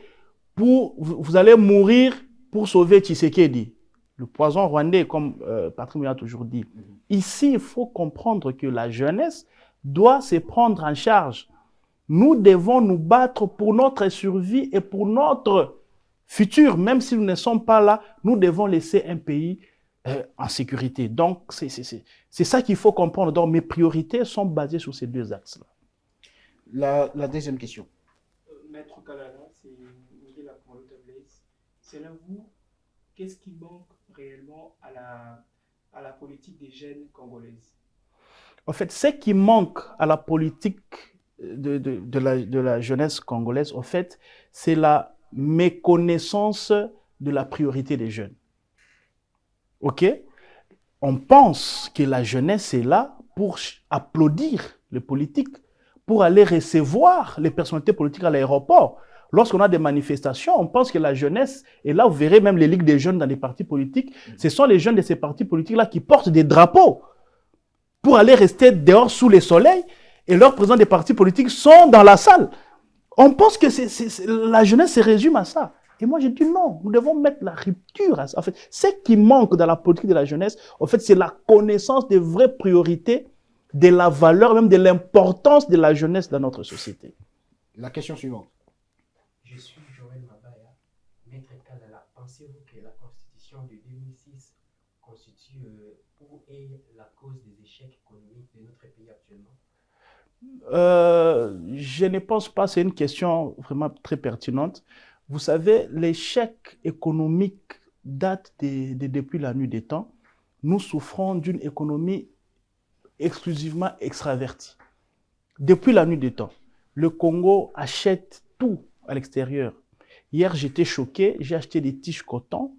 vous allez mourir pour sauver Tshisekedi. Le poison rwandais, comme Patrick Mouya a toujours dit. Ici, il faut comprendre que la jeunesse doit se prendre en charge. Nous devons nous battre pour notre survie et pour notre futur. Même si nous ne sommes pas là, nous devons laisser un pays en sécurité. Donc, c'est ça qu'il faut comprendre. Donc, mes priorités sont basées sur ces deux axes-là. La deuxième question. Maître Kalala, c'est Miguel Apollo Blaise. Selon vous, qu'est-ce qui manque réellement à la politique des jeunes congolaises? En fait, ce qui manque à la politique de la jeunesse congolaise, en fait, c'est la méconnaissance de la priorité des jeunes. OK? On pense que la jeunesse est là pour applaudir les politiques, pour aller recevoir les personnalités politiques à l'aéroport. Lorsqu'on a des manifestations, on pense que la jeunesse est là. Vous verrez même les ligues des jeunes dans les partis politiques. Ce sont les jeunes de ces partis politiques-là qui portent des drapeaux pour aller rester dehors sous le soleil. Et leurs présidents des partis politiques sont dans la salle. On pense que la jeunesse se résume à ça. Et moi, j'ai dit non, nous devons mettre la rupture à ça. En fait, ce qui manque dans la politique de la jeunesse, en fait, c'est la connaissance des vraies priorités, de la valeur, même de l'importance de la jeunesse dans notre société. La question suivante. Je suis Joël Mabaya. Maître Kalala, pensez-vous que la Constitution de 2006 constitue ou est la cause des échecs économiques de notre pays actuellement? Je ne pense pas, c'est une question vraiment très pertinente. Vous savez, l'échec économique date depuis la nuit des temps. Nous souffrons d'une économie exclusivement extravertie. Depuis la nuit des temps, le Congo achète tout à l'extérieur. Hier, j'étais choqué, j'ai acheté des tiges coton.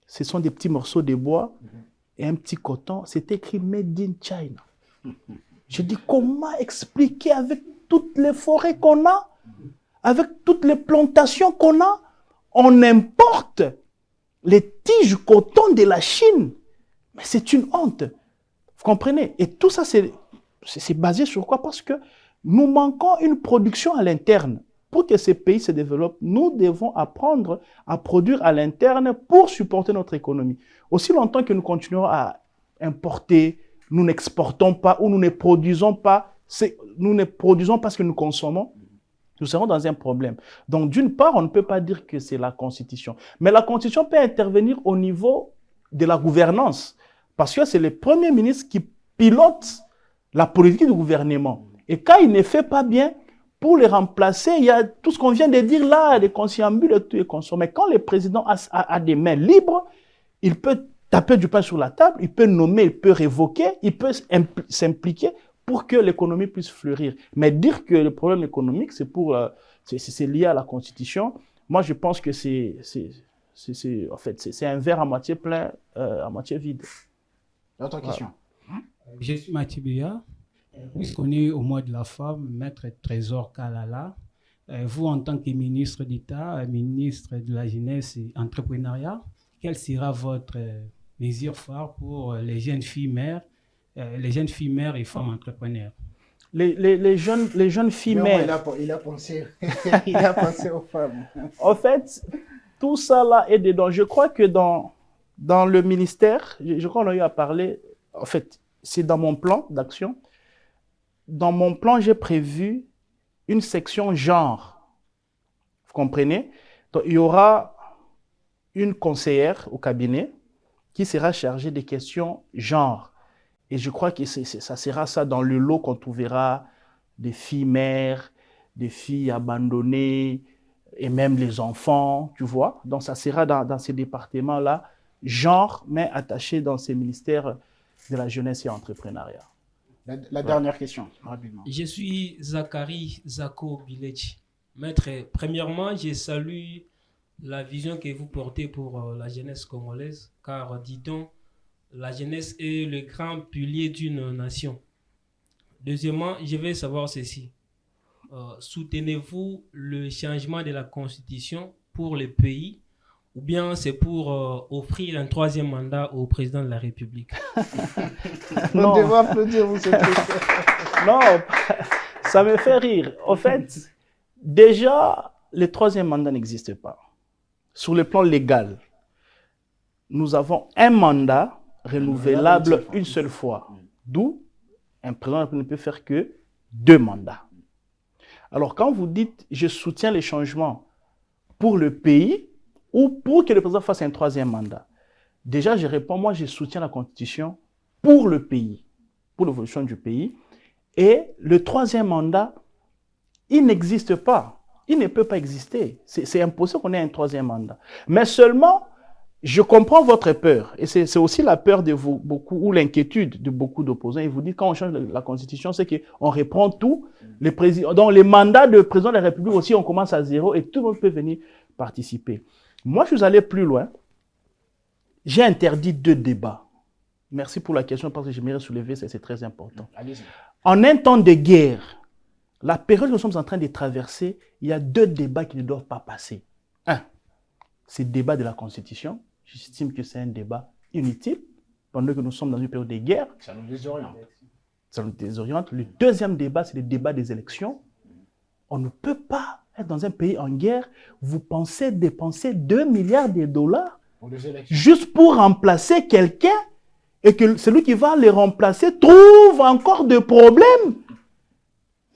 Ce sont des petits morceaux de bois et un petit coton. C'est écrit Made in China. Je dis, comment expliquer avec toutes les forêts qu'on a, avec toutes les plantations qu'on a, on importe les tiges coton de la Chine. Mais c'est une honte. Vous comprenez? Et tout ça, c'est basé sur quoi? Parce que nous manquons une production à l'interne. Pour que ces pays se développent, nous devons apprendre à produire à l'interne pour supporter notre économie. Aussi longtemps que nous continuerons à importer, nous n'exportons pas ou nous ne produisons pas ce que nous consommons, nous serons dans un problème. Donc, d'une part, on ne peut pas dire que c'est la Constitution. Mais la Constitution peut intervenir au niveau de la gouvernance. Parce que c'est le Premier ministre qui pilote la politique du gouvernement. Et quand il ne fait pas bien, pour les remplacer, il y a tout ce qu'on vient de dire là, des conciliabules et tout est consommé. Mais quand le président a des mains libres, il peut taper du pain sur la table, il peut nommer, il peut révoquer, il peut s'impliquer pour que l'économie puisse fleurir. Mais dire que le problème économique, c'est lié à la Constitution, moi je pense que c'est un verre à moitié plein, à moitié vide. Autre question. Je suis Mathieu Béa. Puisqu'on est au mois de la femme, Maître Trésor Kalala, vous en tant que ministre d'État, ministre de la Jeunesse et Entrepreneuriat, quelle sera votre mesure phare pour les jeunes filles mères et femmes entrepreneurs? Les jeunes filles mères. Il a pensé, il a pensé aux femmes. En fait, tout ça là est dedans. Je crois que dans le ministère, je crois qu'on a eu à parler, en fait, c'est dans mon plan d'action. Dans mon plan, j'ai prévu une section genre. Vous comprenez? Donc, il y aura une conseillère au cabinet qui sera chargée des questions genre. Et je crois que ça sera ça dans le lot qu'on trouvera des filles mères, des filles abandonnées et même les enfants, tu vois. Donc, ça sera dans ces départements-là, genre, mais attaché dans ces ministères de la jeunesse et entrepreneuriat. La dernière question, rapidement. Je suis Zachary Zako Bilechi. Maître, premièrement, je salue la vision que vous portez pour la jeunesse congolaise, car, dit-on, la jeunesse est le grand pilier d'une nation. Deuxièmement, je vais savoir ceci. Soutenez-vous le changement de la Constitution pour le pays, ou bien c'est pour offrir un troisième mandat au président de la République? On devrait applaudir, vous, cette question. Non, Ça me fait rire. En fait, déjà, le troisième mandat n'existe pas. Sur le plan légal, nous avons un mandat renouvelable une seule fois. D'où un président ne peut faire que 2 mandats. Alors, quand vous dites « je soutiens les changements pour le pays » ou pour que le président fasse un 3e mandat, déjà, je réponds, moi, je soutiens la Constitution pour le pays, pour l'évolution du pays. Et le 3e mandat, il n'existe pas. Il ne peut pas exister. C'est impossible qu'on ait un 3e mandat. Mais seulement, je comprends votre peur. Et c'est aussi la peur de beaucoup, ou l'inquiétude de beaucoup d'opposants. Ils vous disent, quand on change la Constitution, c'est qu'on reprend tout. Dans les mandats de président de la République aussi, on commence à 0 et tout le monde peut venir participer. Moi, je suis allé plus loin. J'ai interdit 2 débats. Merci pour la question parce que j'aimerais soulever, c'est très important. Allez-y. En un temps de guerre, la période que nous sommes en train de traverser, il y a 2 débats qui ne doivent pas passer. Un, c'est le débat de la Constitution. J'estime que c'est un débat inutile pendant que nous sommes dans une période de guerre. Ça nous désoriente. Ça nous désoriente. Le 2e débat, c'est le débat des élections. On ne peut pas être dans un pays en guerre. Vous pensez dépenser 2 milliards de dollars juste pour remplacer quelqu'un et que celui qui va les remplacer trouve encore des problèmes.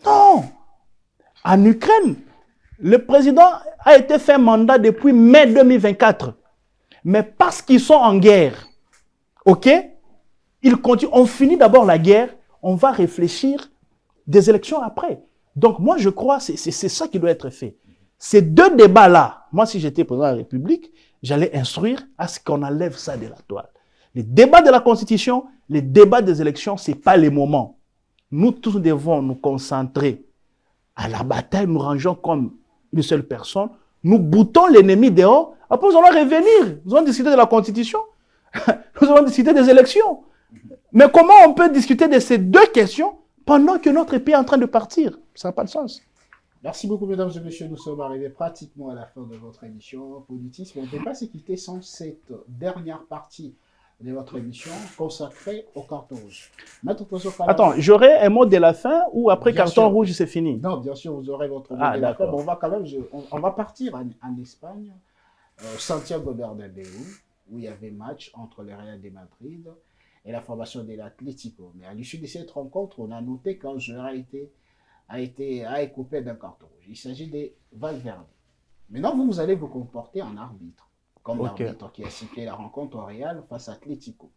Non. En Ukraine, le président a été fait mandat depuis mai 2024. Mais parce qu'ils sont en guerre, ok, ils continuent. On finit d'abord la guerre, on va réfléchir des élections après. Donc moi je crois que c'est ça qui doit être fait. Ces 2 débats-là, moi si j'étais président de la République, j'allais instruire à ce qu'on enlève ça de la toile. Les débats de la Constitution, les débats des élections, ce n'est pas les moments. Nous tous devons nous concentrer à la bataille, nous rangeons comme une seule personne, nous boutons l'ennemi dehors, après nous allons revenir, nous allons discuter de la Constitution, nous allons discuter des élections. Mais comment on peut discuter de ces 2 questions pendant que notre pays est en train de partir? Ça n'a pas de sens. Merci beaucoup, mesdames et messieurs. Nous sommes arrivés pratiquement à la fin de votre émission Politisme. On ne peut pas se quitter sans cette dernière partie de votre émission consacrée au carton rouge. Attends, j'aurai un mot de la fin ou après bien carton sûr. Rouge, c'est fini? Non, bien sûr, vous aurez votre mot de la fin. On va quand même, on va partir en Espagne, Santiago Bernabéu, où il y avait match entre le Real de Madrid et la formation de l'Atlético. Mais à l'issue de cette rencontre, on a noté qu'un joueur a été coupé d'un carton rouge. Il s'agit de Valverde. Maintenant, vous allez vous comporter en arbitre, comme l'arbitre qui a sifflé la rencontre au Real face à Atlético.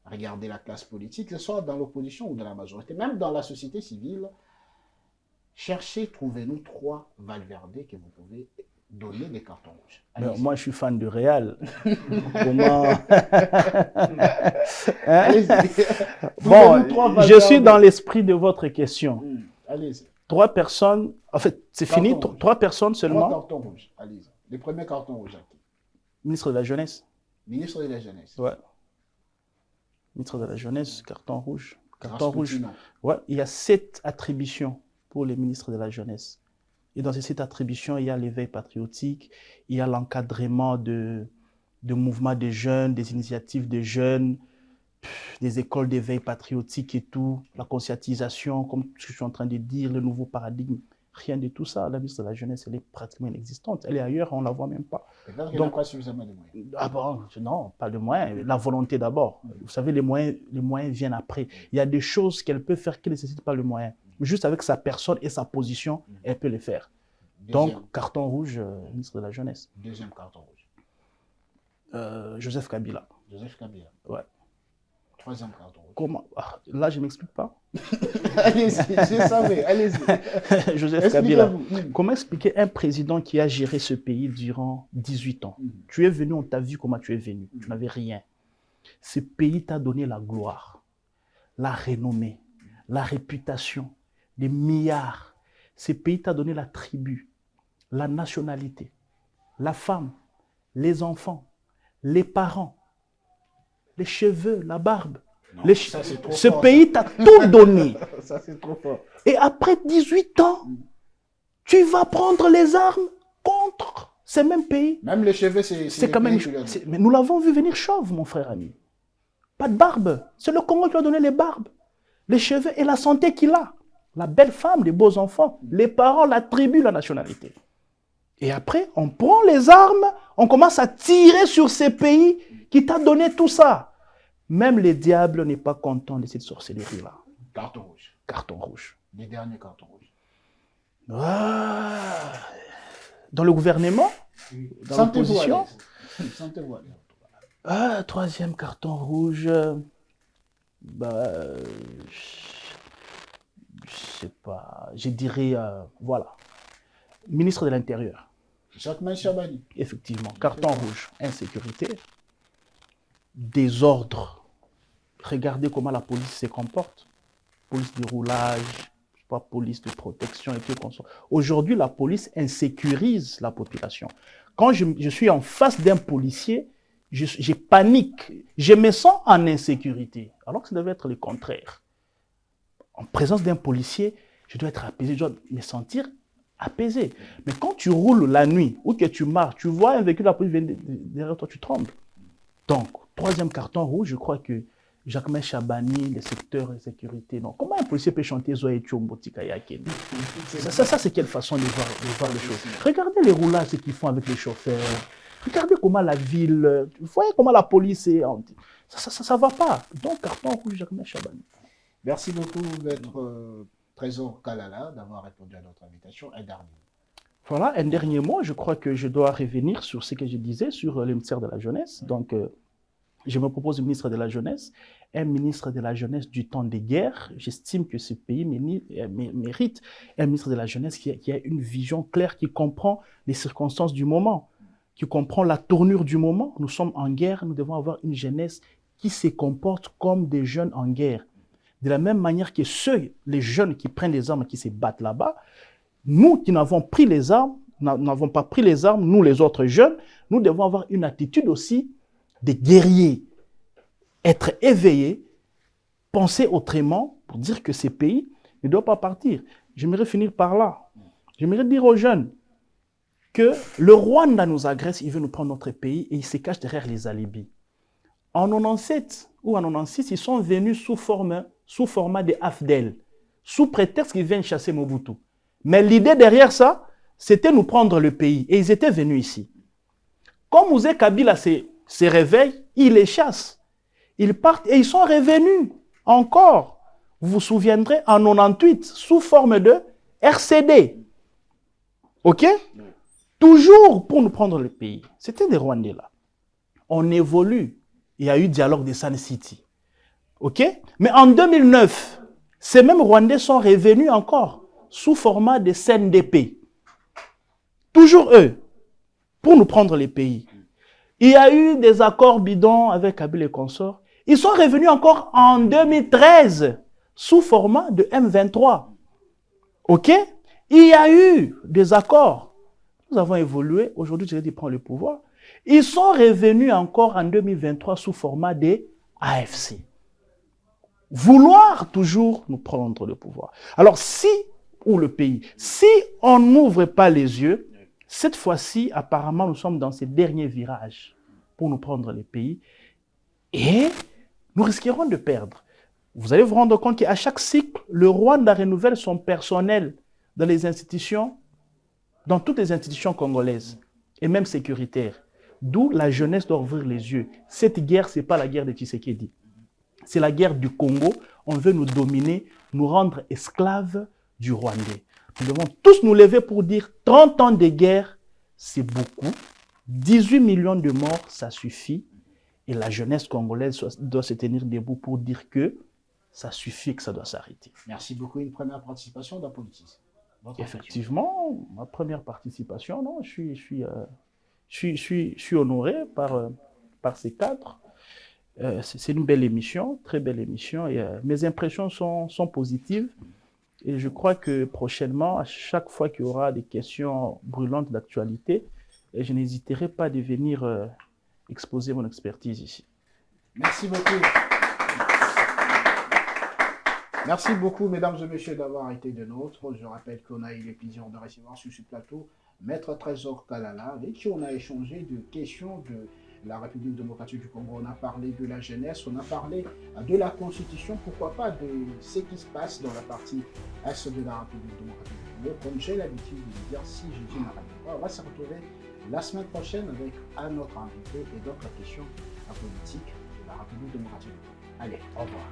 Regardez la classe politique, que ce soit dans l'opposition ou dans la majorité, même dans la société civile. Cherchez, trouvez-nous 3 Valverde que vous pouvez donner des cartons rouges. Moi, je suis fan du Real. Comment Bon, je suis dans l'esprit de votre question. Allez-y. 3 personnes, en fait, c'est fini, 3 personnes seulement. 3 cartons rouges, allez-y. Les premiers cartons rouges à qui? Ministre de la Jeunesse. Ministre de la Jeunesse. Ouais. Ministre de la Jeunesse, carton rouge. Carton rouge. Ouais, il y a 7 attributions pour les ministres de la Jeunesse. Et dans ces 7 attributions, il y a l'éveil patriotique, il y a l'encadrement de mouvements des jeunes, des initiatives des jeunes, des écoles d'éveil patriotique et tout, la conscientisation, comme ce que je suis en train de dire, le nouveau paradigme. Rien de tout ça. La ministre de la Jeunesse, elle est pratiquement inexistante. Elle est ailleurs, on ne la voit même pas. Donc, il n'y a pas suffisamment de moyens. Ah bon, non, pas de moyens. La volonté d'abord. Vous savez, les moyens viennent après. Il y a des choses qu'elle peut faire qui ne nécessitent pas le moyen. Juste avec sa personne et sa position, elle peut les faire. Donc, carton rouge, ministre de la Jeunesse. 2e carton rouge. Joseph Kabila. Joseph Kabila. Ouais. 3e carton rouge. Comment? Là, je ne m'explique pas. Allez-y, je savais, allez-y. Joseph Kabila. Comment expliquer un président qui a géré ce pays durant 18 ans? Tu es venu, on t'a vu comment tu es venu. Tu n'avais rien. Ce pays t'a donné la gloire, la renommée, la réputation, des milliards. Ce pays t'a donné la tribu, la nationalité, la femme, les enfants, les parents, les cheveux, la barbe. Non, ce pays t'a tout donné. Ça, c'est trop fort. Et après 18 ans, tu vas prendre les armes contre ces mêmes pays. Même les cheveux, c'est quand même. Mais nous l'avons vu venir chauve, mon frère ami. Pas de barbe. C'est le Congo qui lui a donné les barbes, les cheveux et la santé qu'il a. la belle femme, les beaux enfants. Les parents l'attribuent la nationalité. Et après, on prend les armes, on commence à tirer sur ces pays qui t'ont donné tout ça. Même les diables n'est pas content de cette sorcellerie-là. Carton rouge. Carton rouge. Les derniers cartons rouges. Ah. Dans le gouvernement, dans l'opposition. Sentez-vous à l'aise. Troisième carton rouge. Je sais pas. Je dirais, voilà. Ministre de l'Intérieur. Jacquemain Chabani. Effectivement. Carton rouge. Insécurité. Désordre. Regardez comment la police se comporte. Police de roulage, pas police de protection et tout comme ça. Aujourd'hui, la police insécurise la population. Quand je suis en face d'un policier, je panique. Je me sens en insécurité. Alors que ça devait être le contraire. En présence d'un policier, je dois être apaisé, je dois me sentir apaisé. Mais quand tu roules la nuit ou que tu marches, tu vois un véhicule de la police venir derrière toi, tu trembles. Donc, troisième carton rouge, je crois que Jacquemain Chabani, le secteur de sécurité. Non. Comment un policier peut chanter Zoé Chombo Tikayake? Ça c'est quelle façon de voir les choses. Regardez les roulages qu'ils font avec les chauffeurs. Regardez comment la ville. Vous voyez comment la police est. Ça ne va pas. Donc, carton rouge, Jacquemain Chabani. Merci beaucoup, Maître Trésor Kalala, d'avoir répondu à notre invitation. Un dernier. Voilà, un dernier mot. Je crois que je dois revenir sur ce que je disais sur le ministère de la Jeunesse. Donc, je me propose un ministre de la Jeunesse, un ministre de la Jeunesse du temps des guerres. J'estime que ce pays mérite un ministre de la Jeunesse qui a une vision claire, qui comprend les circonstances du moment, qui comprend la tournure du moment. Nous sommes en guerre, nous devons avoir une jeunesse qui se comporte comme des jeunes en guerre. De la même manière que les jeunes qui prennent les armes et qui se battent là-bas, nous qui n'avons pas pris les armes, nous les autres jeunes, nous devons avoir une attitude aussi des guerriers, être éveillés, penser autrement pour dire que ces pays ne doivent pas partir. J'aimerais finir par là. J'aimerais dire aux jeunes que le Rwanda nous agresse, il veut nous prendre notre pays et il se cache derrière les alibis. En 97 ou en 96, ils sont venus sous format de AFDEL, sous prétexte qu'ils viennent chasser Mobutu. Mais l'idée derrière ça, c'était nous prendre le pays et ils étaient venus ici. Comme Mouzé Kabila se réveille, il les chasse. Ils partent et ils sont revenus encore. Vous vous souviendrez, en 98, sous forme de RCD. OK? Toujours pour nous prendre le pays. C'était des Rwandais là. On évolue. Il y a eu dialogue de Sun City. OK? Mais en 2009, ces mêmes Rwandais sont revenus encore sous format de CNDP. Toujours eux, pour nous prendre les pays. Il y a eu des accords bidons avec Kabila et consorts. Ils sont revenus encore en 2013 sous format de M23. OK? Il y a eu des accords. Nous avons évolué. Aujourd'hui, Tshisekedi prend le pouvoir. Ils sont revenus encore en 2023 sous format de AFC. Vouloir toujours nous prendre le pouvoir. Alors, si on n'ouvre pas les yeux, cette fois-ci, apparemment, nous sommes dans ces derniers virages pour nous prendre les pays et nous risquerons de perdre. Vous allez vous rendre compte qu'à chaque cycle, le Rwanda renouvelle son personnel dans les institutions, dans toutes les institutions congolaises et même sécuritaires. D'où la jeunesse doit ouvrir les yeux. Cette guerre, ce n'est pas la guerre de Tshisekedi. C'est la guerre du Congo. On veut nous dominer, nous rendre esclaves du Rwandais. Nous devons tous nous lever pour dire 30 ans de guerre, c'est beaucoup. 18 millions de morts, ça suffit. Et la jeunesse congolaise doit se tenir debout pour dire que ça suffit, que ça doit s'arrêter. Merci beaucoup. Une première participation d'un politicien. Effectivement, ma première participation, non, je suis honoré par ces cadres. C'est une belle émission, très belle émission. Et, mes impressions sont positives. Et je crois que prochainement, à chaque fois qu'il y aura des questions brûlantes d'actualité, je n'hésiterai pas de venir exposer mon expertise ici. Merci beaucoup. Merci beaucoup, mesdames et messieurs, d'avoir été de nôtres. Je rappelle qu'on a eu le plaisir de recevoir sur ce plateau Maître Trésor Kalala, avec qui on a échangé de questions la République démocratique du Congo, on a parlé de la jeunesse, on a parlé de la Constitution, pourquoi pas de ce qui se passe dans la partie est de la République démocratique du Congo. Comme j'ai l'habitude de le dire, si je dis n'importe quoi, on va se retrouver la semaine prochaine avec un autre invité et d'autres questions politiques de la République démocratique du Congo. Allez, au revoir.